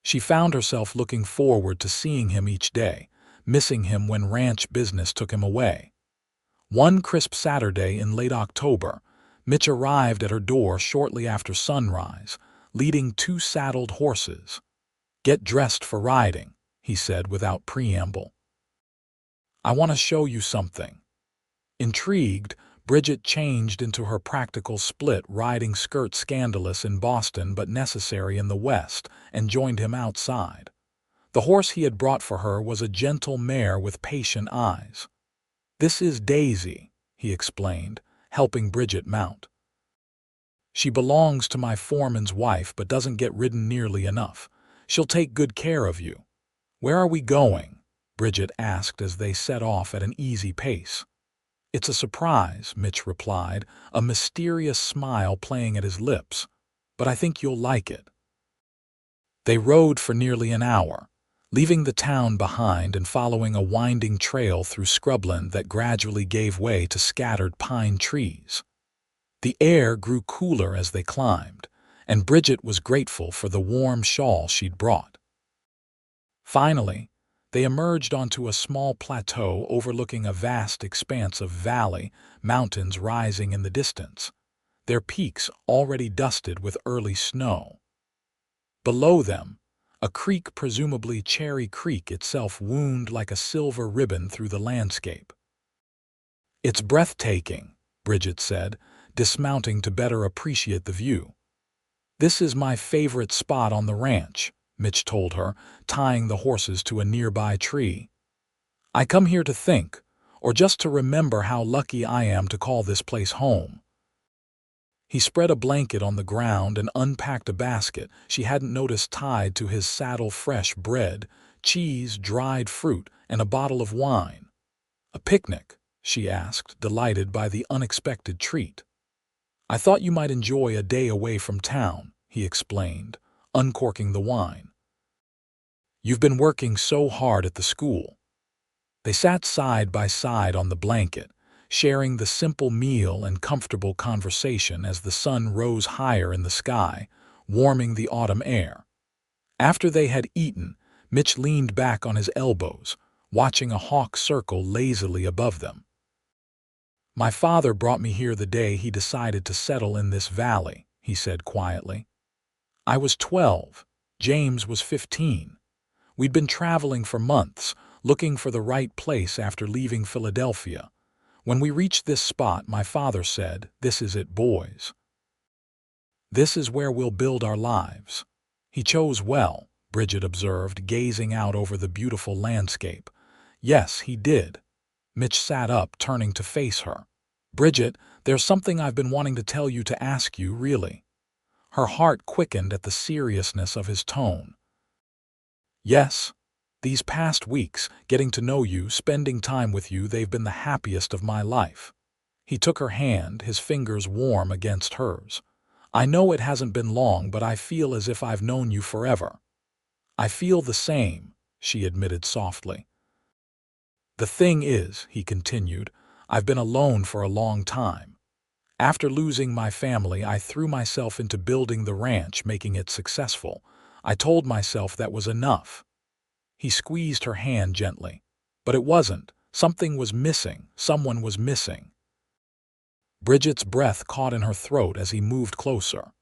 She found herself looking forward to seeing him each day, missing him when ranch business took him away. One crisp Saturday in late October, Mitch arrived at her door shortly after sunrise, leading 2 saddled horses. "Get dressed for riding," he said without preamble. "I want to show you something." Intrigued, Bridget changed into her practical split riding skirt, scandalous in Boston but necessary in the West, and joined him outside. The horse he had brought for her was a gentle mare with patient eyes. "This is Daisy," he explained, helping Bridget mount. "She belongs to my foreman's wife but doesn't get ridden nearly enough. She'll take good care of you." "Where are we going?" Bridget asked as they set off at an easy pace. "It's a surprise," Mitch replied, a mysterious smile playing at his lips, "but I think you'll like it." They rode for nearly an hour, leaving the town behind and following a winding trail through scrubland that gradually gave way to scattered pine trees. The air grew cooler as they climbed, and Bridget was grateful for the warm shawl she'd brought. Finally, they emerged onto a small plateau overlooking a vast expanse of valley, mountains rising in the distance, their peaks already dusted with early snow. Below them, a creek, presumably Cherry Creek itself, wound like a silver ribbon through the landscape. "It's breathtaking," Bridget said, dismounting to better appreciate the view. "This is my favorite spot on the ranch," Mitch told her, tying the horses to a nearby tree. "I come here to think, or just to remember how lucky I am to call this place home." He spread a blanket on the ground and unpacked a basket she hadn't noticed tied to his saddle: fresh bread, cheese, dried fruit, and a bottle of wine. "A picnic?" she asked, delighted by the unexpected treat. "I thought you might enjoy a day away from town," he explained, uncorking the wine. "You've been working so hard at the school." They sat side by side on the blanket, sharing the simple meal and comfortable conversation as the sun rose higher in the sky, warming the autumn air. After they had eaten, Mitch leaned back on his elbows, watching a hawk circle lazily above them. "My father brought me here the day he decided to settle in this valley," he said quietly. "I was 12. James was 15. We'd been traveling for months, looking for the right place after leaving Philadelphia. When we reached this spot, my father said, 'This is it, boys. This is where we'll build our lives.'" "He chose well," Bridget observed, gazing out over the beautiful landscape. "Yes, he did." Mitch sat up, turning to face her. "Bridget, there's something I've been wanting to tell you, to ask you, really." Her heart quickened at the seriousness of his tone. "Yes. These past weeks, getting to know you, spending time with you, they've been the happiest of my life." He took her hand, his fingers warm against hers. "I know it hasn't been long, but I feel as if I've known you forever." "I feel the same," she admitted softly. "The thing is," he continued, "I've been alone for a long time. After losing my family, I threw myself into building the ranch, making it successful. I told myself that was enough." He squeezed her hand gently. But it wasn't. Something was missing. Someone was missing. Bridget's breath caught in her throat as he moved closer.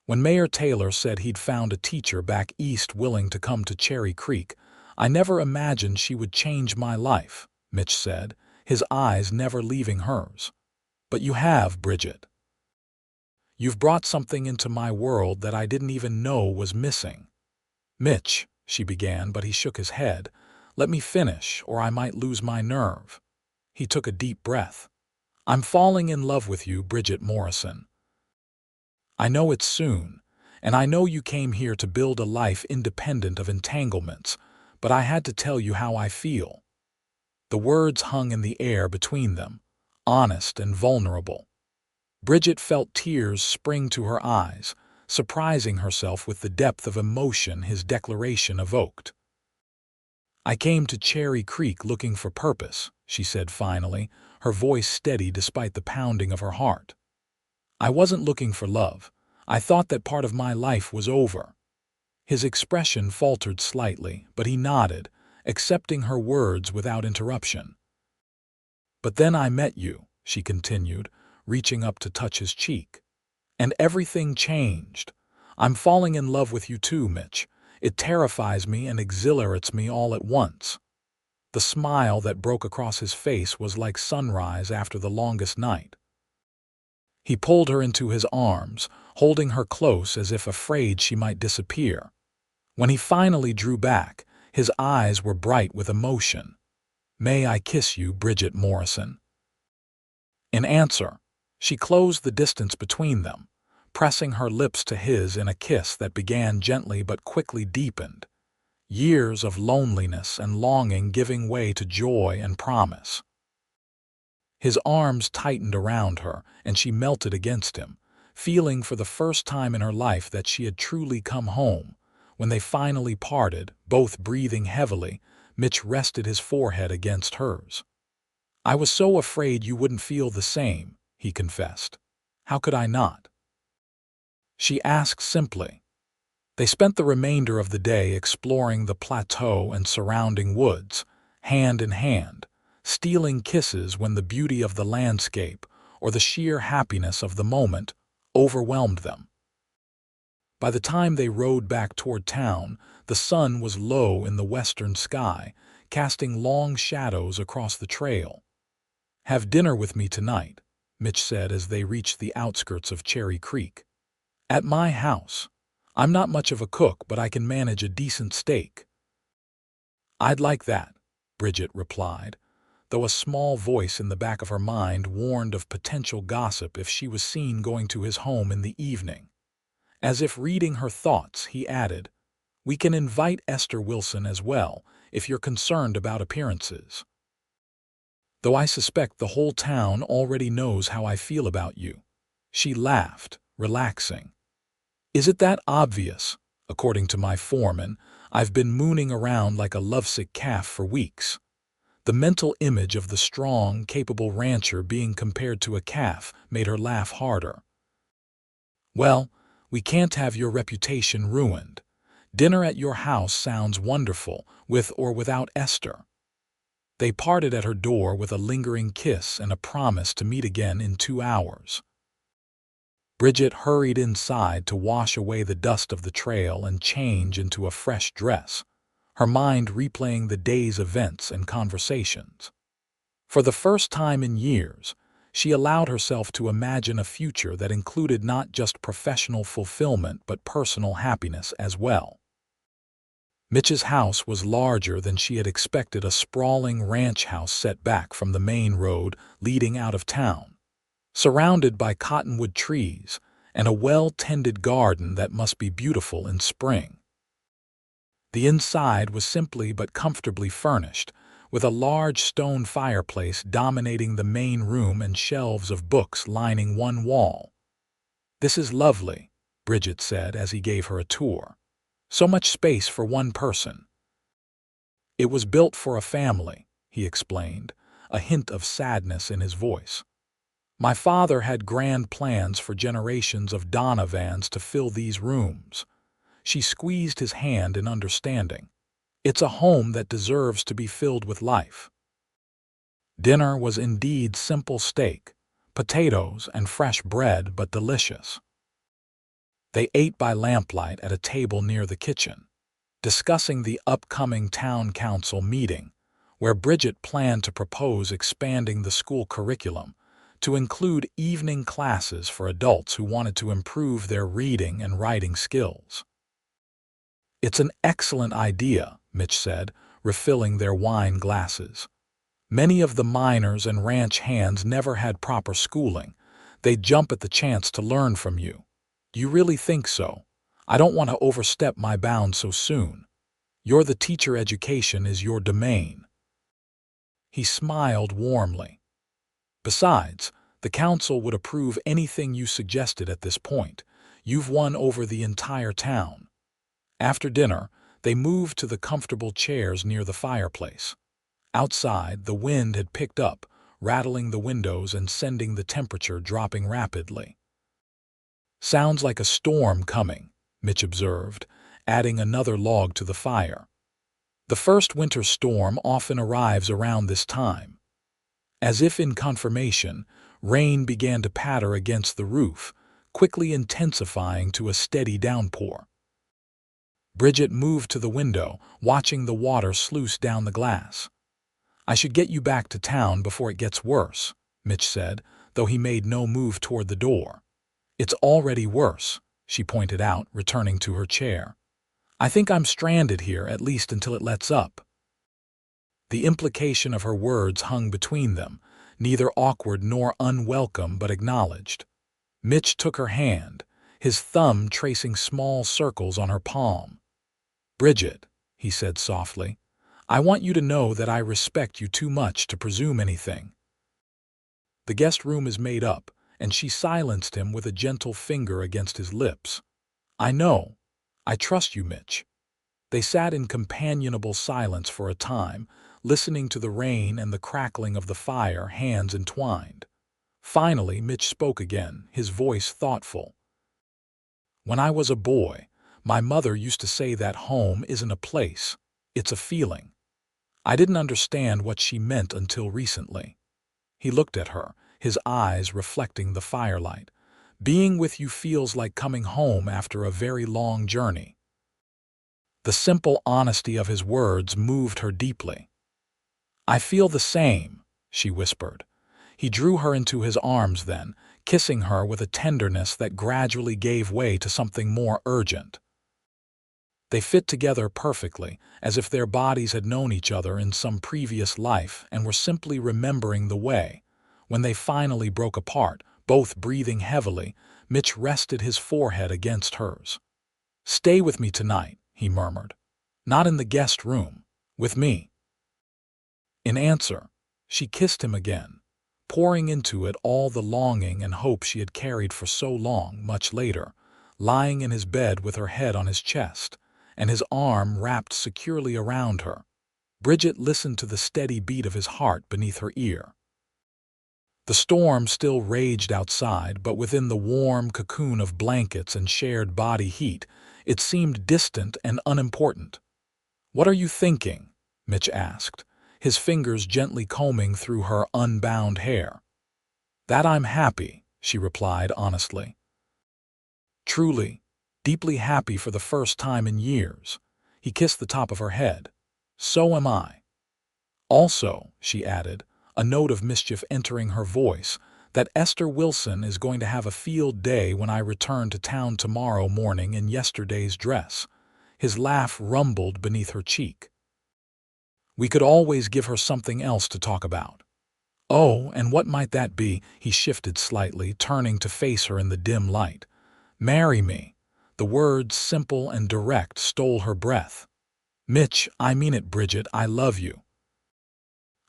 When Mayor Taylor said he'd found a teacher back east willing to come to Cherry Creek, I never imagined she would change my life, Mitch said, his eyes never leaving hers. But you have, Bridget. You've brought something into my world that I didn't even know was missing. Mitch, she began, but he shook his head. Let me finish, or I might lose my nerve. He took a deep breath. I'm falling in love with you, Bridget Morrison. I know it's soon, and I know you came here to build a life independent of entanglements, but I had to tell you how I feel. The words hung in the air between them, honest and vulnerable. Bridget felt tears spring to her eyes, surprising herself with the depth of emotion his declaration evoked. I came to Cherry Creek looking for purpose, she said finally, her voice steady despite the pounding of her heart. I wasn't looking for love. I thought that part of my life was over. His expression faltered slightly, but he nodded, accepting her words without interruption. But then I met you, she continued, reaching up to touch his cheek. And everything changed. I'm falling in love with you too, Mitch. It terrifies me and exhilarates me all at once. The smile that broke across his face was like sunrise after the longest night. He pulled her into his arms, holding her close as if afraid she might disappear. When he finally drew back, his eyes were bright with emotion. May I kiss you, Bridget Morrison? In answer, she closed the distance between them, pressing her lips to his in a kiss that began gently but quickly deepened, years of loneliness and longing giving way to joy and promise. His arms tightened around her, and she melted against him, feeling for the first time in her life that she had truly come home. When they finally parted, both breathing heavily, Mitch rested his forehead against hers. I was so afraid you wouldn't feel the same, he confessed. How could I not? She asked simply. They spent the remainder of the day exploring the plateau and surrounding woods, hand in hand, stealing kisses when the beauty of the landscape or the sheer happiness of the moment overwhelmed them. By the time they rode back toward town, the sun was low in the western sky, casting long shadows across the trail. Have dinner with me tonight, Mitch said as they reached the outskirts of Cherry Creek. At my house. I'm not much of a cook, but I can manage a decent steak. I'd like that, Bridget replied, though a small voice in the back of her mind warned of potential gossip if she was seen going to his home in the evening. As if reading her thoughts, he added, We can invite Esther Wilson as well, if you're concerned about appearances. Though I suspect the whole town already knows how I feel about you. She laughed, relaxing. Is it that obvious? According to my foreman, I've been mooning around like a lovesick calf for weeks. The mental image of the strong, capable rancher being compared to a calf made her laugh harder. Well, we can't have your reputation ruined. Dinner at your house sounds wonderful, with or without Esther. They parted at her door with a lingering kiss and a promise to meet again in 2 hours. Bridget hurried inside to wash away the dust of the trail and change into a fresh dress, her mind replaying the day's events and conversations. For the first time in years, she allowed herself to imagine a future that included not just professional fulfillment but personal happiness as well. Mitch's house was larger than she had expected, a sprawling ranch house set back from the main road leading out of town, surrounded by cottonwood trees and a well-tended garden that must be beautiful in spring. The inside was simply but comfortably furnished, with a large stone fireplace dominating the main room and shelves of books lining one wall. This is lovely, Bridget said as he gave her a tour. So much space for one person. It was built for a family, he explained, a hint of sadness in his voice. My father had grand plans for generations of Donovans to fill these rooms. She squeezed his hand in understanding. It's a home that deserves to be filled with life. Dinner was indeed simple steak, potatoes, and fresh bread, but delicious. They ate by lamplight at a table near the kitchen, discussing the upcoming town council meeting, where Bridget planned to propose expanding the school curriculum to include evening classes for adults who wanted to improve their reading and writing skills. "It's an excellent idea," Mitch said, refilling their wine glasses. "Many of the miners and ranch hands never had proper schooling. They'd jump at the chance to learn from you." "You really think so? I don't want to overstep my bounds so soon. You're the teacher, education is your domain." He smiled warmly. "Besides, the council would approve anything you suggested at this point. You've won over the entire town." After dinner, they moved to the comfortable chairs near the fireplace. Outside, the wind had picked up, rattling the windows and sending the temperature dropping rapidly. "Sounds like a storm coming," Mitch observed, adding another log to the fire. "The first winter storm often arrives around this time." As if in confirmation, rain began to patter against the roof, quickly intensifying to a steady downpour. Bridget moved to the window, watching the water sluice down the glass. "I should get you back to town before it gets worse," Mitch said, though he made no move toward the door. "It's already worse," she pointed out, returning to her chair. "I think I'm stranded here, at least until it lets up." The implication of her words hung between them, neither awkward nor unwelcome but acknowledged. Mitch took her hand, his thumb tracing small circles on her palm. "Bridget," he said softly, "I want you to know that I respect you too much to presume anything." The guest room is made up, and she silenced him with a gentle finger against his lips. "I know. I trust you, Mitch." They sat in companionable silence for a time, listening to the rain and the crackling of the fire, hands entwined. Finally, Mitch spoke again, his voice thoughtful. "When I was a boy, my mother used to say that home isn't a place, it's a feeling. I didn't understand what she meant until recently." He looked at her, his eyes reflecting the firelight. "Being with you feels like coming home after a very long journey." The simple honesty of his words moved her deeply. "I feel the same," she whispered. He drew her into his arms then, kissing her with a tenderness that gradually gave way to something more urgent. They fit together perfectly, as if their bodies had known each other in some previous life and were simply remembering the way. When they finally broke apart, both breathing heavily, Mitch rested his forehead against hers. "Stay with me tonight," he murmured. "Not in the guest room. With me." In answer, she kissed him again, pouring into it all the longing and hope she had carried for so long. Much later, lying in his bed with her head on his chest, and his arm wrapped securely around her, Bridget listened to the steady beat of his heart beneath her ear. The storm still raged outside, but within the warm cocoon of blankets and shared body heat, it seemed distant and unimportant. "What are you thinking?" Mitch asked, his fingers gently combing through her unbound hair. "That I'm happy," she replied honestly. "Truly, deeply happy for the first time in years." He kissed the top of her head. "So am I." "Also," she added, a note of mischief entering her voice, "that Esther Wilson is going to have a field day when I return to town tomorrow morning in yesterday's dress." His laugh rumbled beneath her cheek. "We could always give her something else to talk about." "Oh, and what might that be?" He shifted slightly, turning to face her in the dim light. "Marry me." The words, simple and direct, stole her breath. "Mitch, I mean it, Bridget, I love you.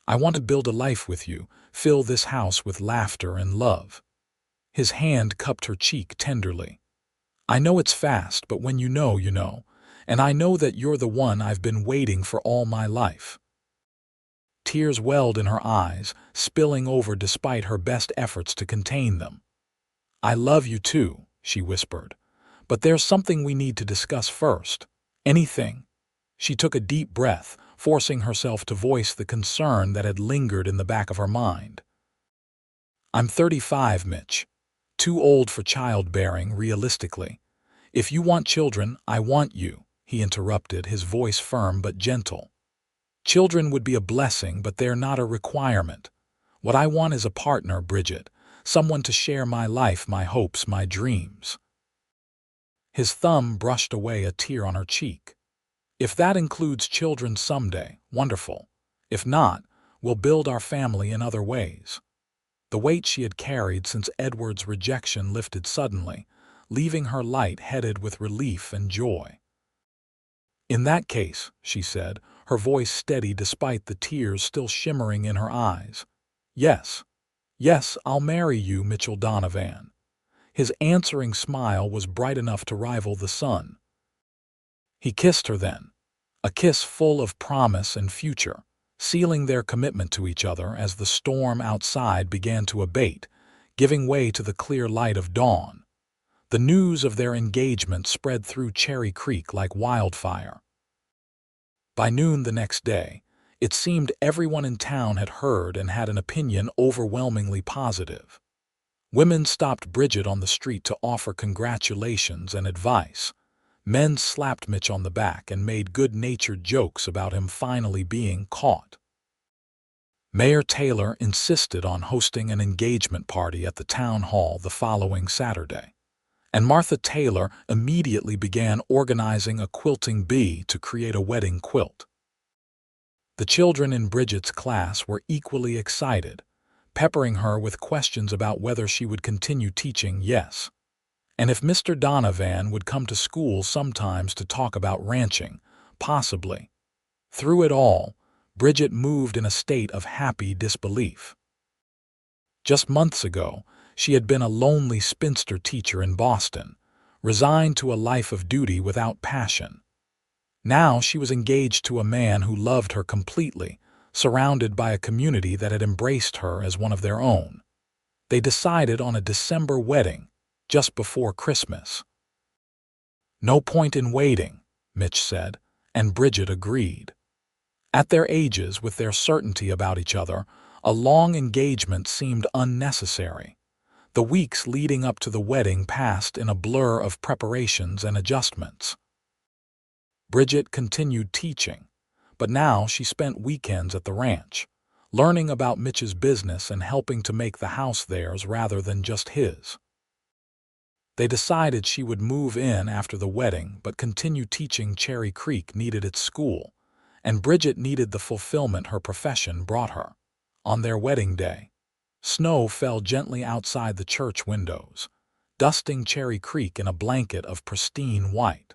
I want to build a life with you, fill this house with laughter and love." His hand cupped her cheek tenderly. "I know it's fast, but when you know, you know. And I know that you're the one I've been waiting for all my life." Tears welled in her eyes, spilling over despite her best efforts to contain them. "I love you too," she whispered. "But there's something we need to discuss first." "Anything?" She took a deep breath, forcing herself to voice the concern that had lingered in the back of her mind. "I'm 35, Mitch. Too old for childbearing, realistically. If you want children, I want you," he interrupted, his voice firm but gentle. "Children would be a blessing, but they're not a requirement. What I want is a partner, Bridget, someone to share my life, my hopes, my dreams." His thumb brushed away a tear on her cheek. "If that includes children someday, wonderful. If not, we'll build our family in other ways." The weight she had carried since Edward's rejection lifted suddenly, leaving her light-headed with relief and joy. "In that case," she said, her voice steady despite the tears still shimmering in her eyes. "Yes, yes, I'll marry you, Mitchell Donovan." His answering smile was bright enough to rival the sun. He kissed her then, a kiss full of promise and future, sealing their commitment to each other as the storm outside began to abate, giving way to the clear light of dawn. The news of their engagement spread through Cherry Creek like wildfire. By noon the next day, it seemed everyone in town had heard and had an opinion overwhelmingly positive. Women stopped Bridget on the street to offer congratulations and advice. Men slapped Mitch on the back and made good-natured jokes about him finally being caught. Mayor Taylor insisted on hosting an engagement party at the town hall the following Saturday, and Martha Taylor immediately began organizing a quilting bee to create a wedding quilt. The children in Bridget's class were equally excited, peppering her with questions about whether she would continue teaching, yes, and if Mr. Donovan would come to school sometimes to talk about ranching, possibly. Through it all, Bridget moved in a state of happy disbelief. Just months ago, she had been a lonely spinster teacher in Boston, resigned to a life of duty without passion. Now she was engaged to a man who loved her completely, surrounded by a community that had embraced her as one of their own. They decided on a December wedding, just before Christmas. "No point in waiting," Mitch said, and Bridget agreed. At their ages, with their certainty about each other, a long engagement seemed unnecessary. The weeks leading up to the wedding passed in a blur of preparations and adjustments. Bridget continued teaching, but now she spent weekends at the ranch, learning about Mitch's business and helping to make the house theirs rather than just his. They decided she would move in after the wedding but continue teaching. Cherry Creek needed its school, and Bridget needed the fulfillment her profession brought her. On their wedding day, snow fell gently outside the church windows, dusting Cherry Creek in a blanket of pristine white.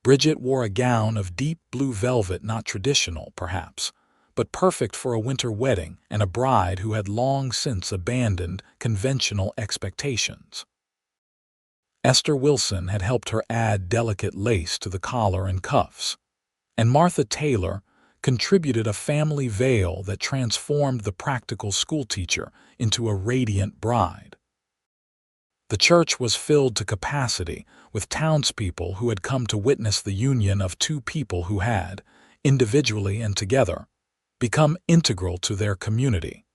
Bridget wore a gown of deep blue velvet, not traditional, perhaps, but perfect for a winter wedding and a bride who had long since abandoned conventional expectations. Esther Wilson had helped her add delicate lace to the collar and cuffs, and Martha Taylor contributed a family veil that transformed the practical schoolteacher into a radiant bride. The church was filled to capacity with townspeople who had come to witness the union of two people who had, individually and together, become integral to their community.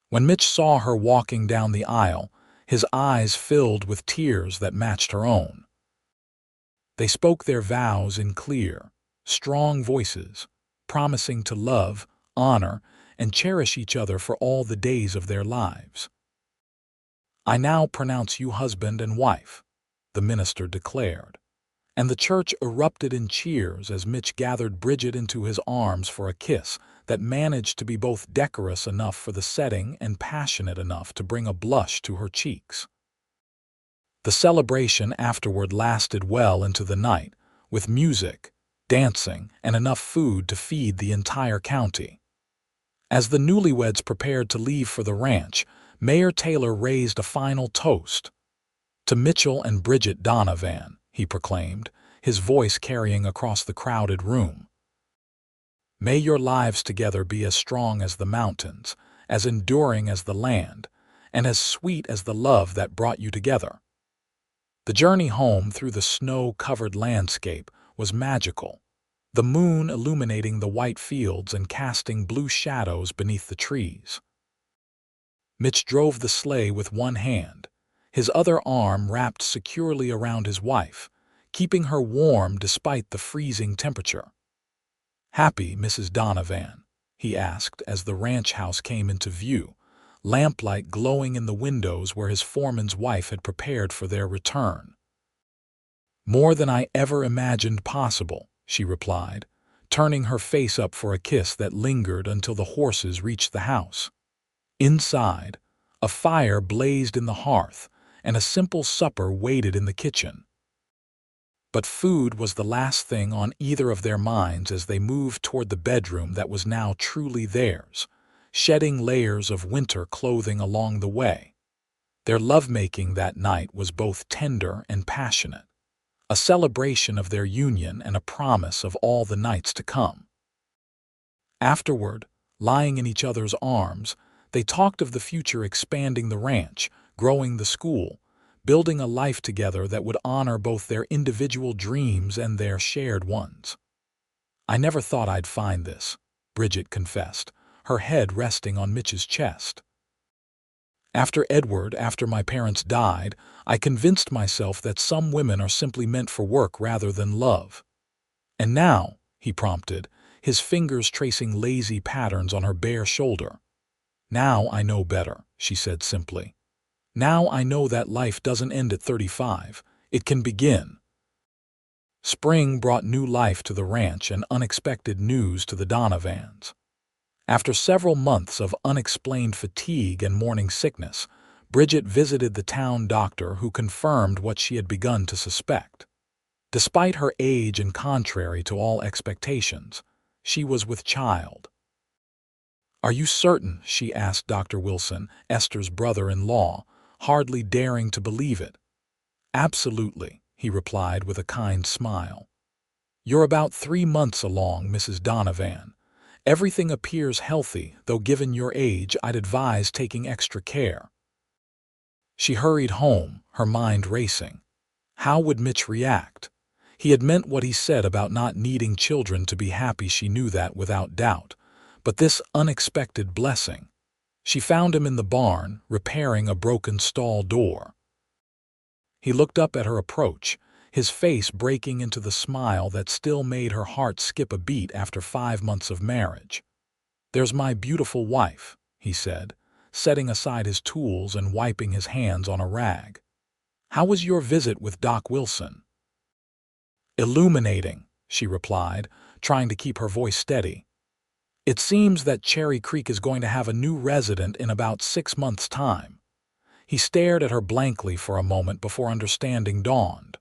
When Mitch saw her walking down the aisle, his eyes filled with tears that matched her own. They spoke their vows in clear, strong voices, promising to love, honor, and cherish each other for all the days of their lives. "I now pronounce you husband and wife," the minister declared, and the church erupted in cheers as Mitch gathered Bridget into his arms for a kiss that managed to be both decorous enough for the setting and passionate enough to bring a blush to her cheeks. The celebration afterward lasted well into the night, with music, dancing, and enough food to feed the entire county. As the newlyweds prepared to leave for the ranch, Mayor Taylor raised a final toast. "To Mitchell and Bridget Donovan," he proclaimed, his voice carrying across the crowded room. "May your lives together be as strong as the mountains, as enduring as the land, and as sweet as the love that brought you together." The journey home through the snow-covered landscape was magical, the moon illuminating the white fields and casting blue shadows beneath the trees. Mitch drove the sleigh with one hand, his other arm wrapped securely around his wife, keeping her warm despite the freezing temperature. "Happy, Mrs. Donovan?" he asked as the ranch house came into view, lamplight glowing in the windows where his foreman's wife had prepared for their return. "More than I ever imagined possible," she replied, turning her face up for a kiss that lingered until the horses reached the house. Inside, a fire blazed in the hearth, and a simple supper waited in the kitchen. But food was the last thing on either of their minds as they moved toward the bedroom that was now truly theirs, shedding layers of winter clothing along the way. Their lovemaking that night was both tender and passionate, a celebration of their union and a promise of all the nights to come. Afterward, lying in each other's arms, they talked of the future, expanding the ranch, growing the school, building a life together that would honor both their individual dreams and their shared ones. "I never thought I'd find this," Bridget confessed, her head resting on Mitch's chest. After my parents died, I convinced myself that some women are simply meant for work rather than love. And now," he prompted, his fingers tracing lazy patterns on her bare shoulder. "Now I know better," she said simply. "Now I know that life doesn't end at 35, it can begin." Spring brought new life to the ranch and unexpected news to the Donovans. After several months of unexplained fatigue and morning sickness, Bridget visited the town doctor, who confirmed what she had begun to suspect. Despite her age and contrary to all expectations, she was with child. "Are you certain?" she asked Dr. Wilson, Esther's brother-in-law, hardly daring to believe it. "Absolutely," he replied with a kind smile. "You're about 3 months along, Mrs. Donovan. Everything appears healthy, though given your age, I'd advise taking extra care." She hurried home, her mind racing. How would Mitch react? He had meant what he said about not needing children to be happy, she knew that without doubt. But this unexpected blessing. She found him in the barn, repairing a broken stall door. He looked up at her approach, his face breaking into the smile that still made her heart skip a beat after 5 months of marriage. "There's my beautiful wife," he said, setting aside his tools and wiping his hands on a rag. "How was your visit with Doc Wilson?" "Illuminating," she replied, trying to keep her voice steady. "It seems that Cherry Creek is going to have a new resident in about 6 months' time." He stared at her blankly for a moment before understanding dawned.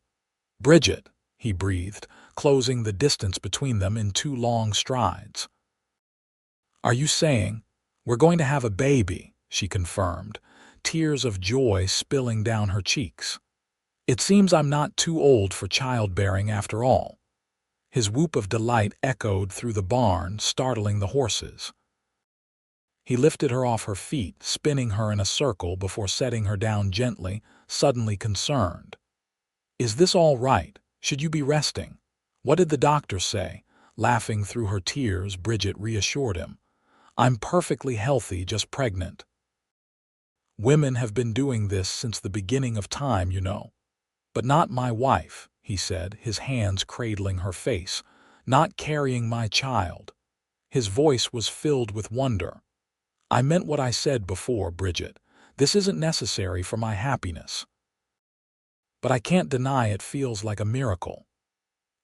"Bridget," he breathed, closing the distance between them in 2 long strides. "Are you saying we're going to have a baby?" she confirmed, tears of joy spilling down her cheeks. "It seems I'm not too old for childbearing after all." His whoop of delight echoed through the barn, startling the horses. He lifted her off her feet, spinning her in a circle before setting her down gently, suddenly concerned. "Is this all right? Should you be resting?" "What did the doctor say?" Laughing through her tears, Bridget reassured him. "I'm perfectly healthy, just pregnant. Women have been doing this since the beginning of time, you know." "But not my wife," he said, his hands cradling her face. "Not carrying my child." His voice was filled with wonder. "I meant what I said before, Bridget. This isn't necessary for my happiness. But I can't deny it feels like a miracle."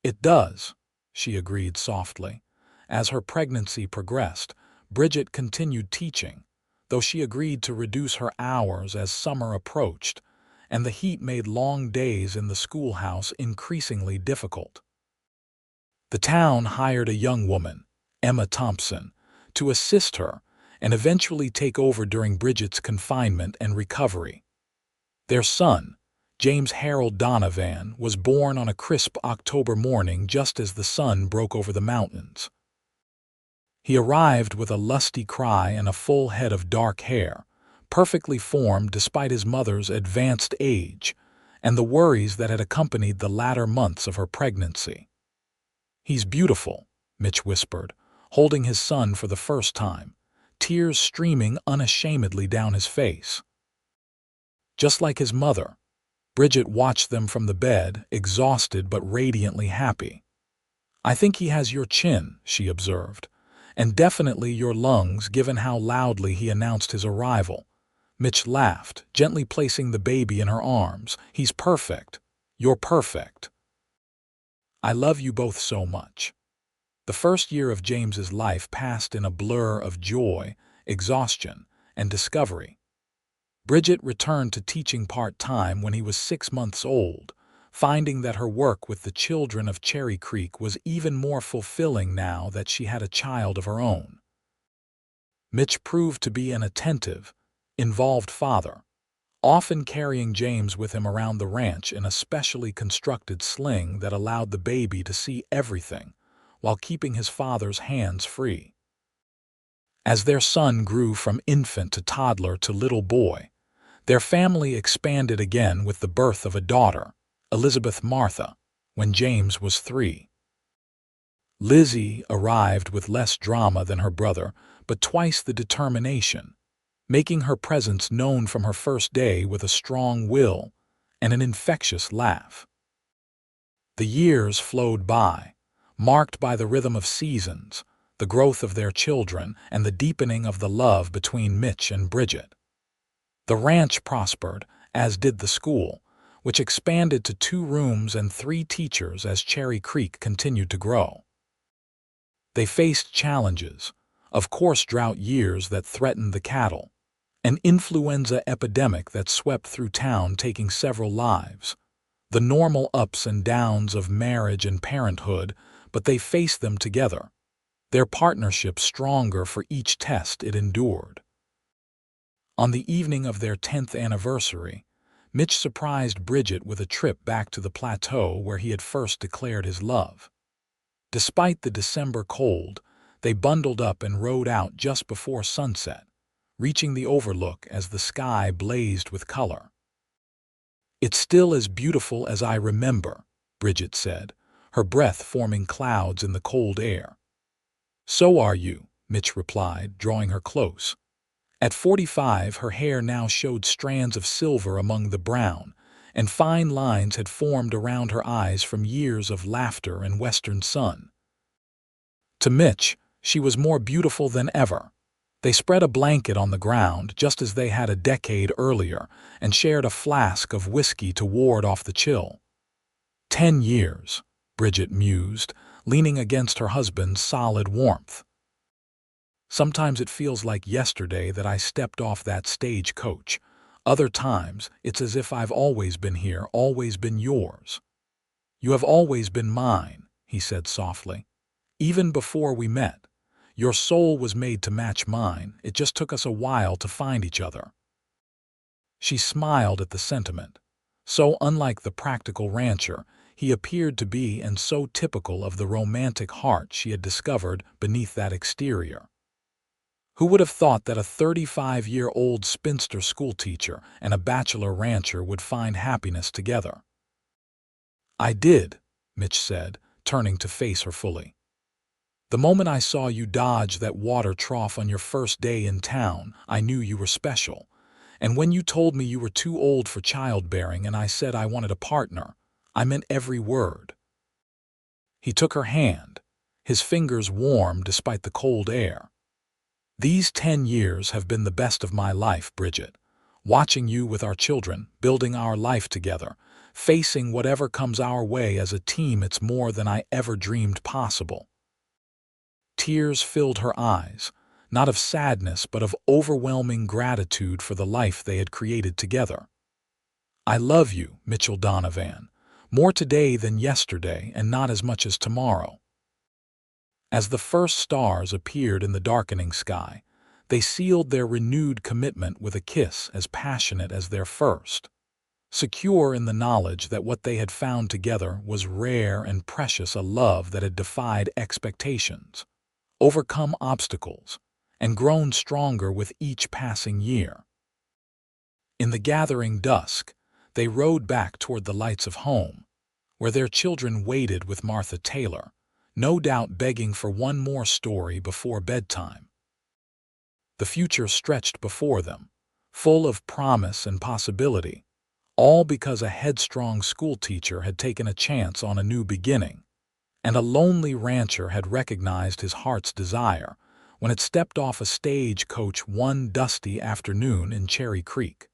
"It does," she agreed softly. As her pregnancy progressed, Bridget continued teaching, though she agreed to reduce her hours as summer approached, and the heat made long days in the schoolhouse increasingly difficult. The town hired a young woman, Emma Thompson, to assist her and eventually take over during Bridget's confinement and recovery. Their son, James Harold Donovan, was born on a crisp October morning just as the sun broke over the mountains. He arrived with a lusty cry and a full head of dark hair, perfectly formed despite his mother's advanced age and the worries that had accompanied the latter months of her pregnancy. "He's beautiful," Mitch whispered, holding his son for the first time, tears streaming unashamedly down his face. Just like his mother, Bridget watched them from the bed, exhausted but radiantly happy. "I think he has your chin," she observed, "and definitely your lungs given how loudly he announced his arrival." Mitch laughed, gently placing the baby in her arms. "He's perfect. You're perfect. I love you both so much." The first year of James's life passed in a blur of joy, exhaustion, and discovery. Bridget returned to teaching part-time when he was 6 months old, finding that her work with the children of Cherry Creek was even more fulfilling now that she had a child of her own. Mitch proved to be an attentive, involved father, often carrying James with him around the ranch in a specially constructed sling that allowed the baby to see everything, while keeping his father's hands free. As their son grew from infant to toddler to little boy, their family expanded again with the birth of a daughter, Elizabeth Martha, when James was 3. Lizzie arrived with less drama than her brother, but twice the determination, making her presence known from her first day with a strong will and an infectious laugh. The years flowed by, marked by the rhythm of seasons, the growth of their children, and the deepening of the love between Mitch and Bridget. The ranch prospered, as did the school, which expanded to 2 rooms and 3 teachers as Cherry Creek continued to grow. They faced challenges, of course, drought years that threatened the cattle, an influenza epidemic that swept through town taking several lives, the normal ups and downs of marriage and parenthood, but they faced them together, their partnership stronger for each test it endured. On the evening of their 10th anniversary, Mitch surprised Bridget with a trip back to the plateau where he had first declared his love. Despite the December cold, they bundled up and rode out just before sunset, reaching the overlook as the sky blazed with color. "It's still as beautiful as I remember," Bridget said, her breath forming clouds in the cold air. "So are you," Mitch replied, drawing her close. At 45, her hair now showed strands of silver among the brown, and fine lines had formed around her eyes from years of laughter and western sun. To Mitch, she was more beautiful than ever. They spread a blanket on the ground, just as they had a decade earlier, and shared a flask of whiskey to ward off the chill. 10 years, Bridget mused, leaning against her husband's solid warmth. "Sometimes it feels like yesterday that I stepped off that stagecoach. Other times, it's as if I've always been here, always been yours." "You have always been mine," he said softly. "Even before we met. Your soul was made to match mine. It just took us a while to find each other." She smiled at the sentiment. So unlike the practical rancher he appeared to be, and so typical of the romantic heart she had discovered beneath that exterior. Who would have thought that a 35-year-old spinster schoolteacher and a bachelor rancher would find happiness together? "I did," Mitch said, turning to face her fully. "The moment I saw you dodge that water trough on your first day in town, I knew you were special. And when you told me you were too old for childbearing and I said I wanted a partner, I meant every word." He took her hand, his fingers warm despite the cold air. "These 10 years have been the best of my life, Bridget. Watching you with our children, building our life together, facing whatever comes our way as a team, it's more than I ever dreamed possible." Tears filled her eyes, not of sadness but of overwhelming gratitude for the life they had created together. "I love you, Mitchell Donovan, more today than yesterday and not as much as tomorrow." As the first stars appeared in the darkening sky, they sealed their renewed commitment with a kiss as passionate as their first, secure in the knowledge that what they had found together was rare and precious, a love that had defied expectations, overcome obstacles, and grown stronger with each passing year. In the gathering dusk, they rode back toward the lights of home, where their children waited with Martha Taylor, no doubt begging for one more story before bedtime. The future stretched before them, full of promise and possibility, all because a headstrong schoolteacher had taken a chance on a new beginning, and a lonely rancher had recognized his heart's desire when it stepped off a stagecoach one dusty afternoon in Cherry Creek.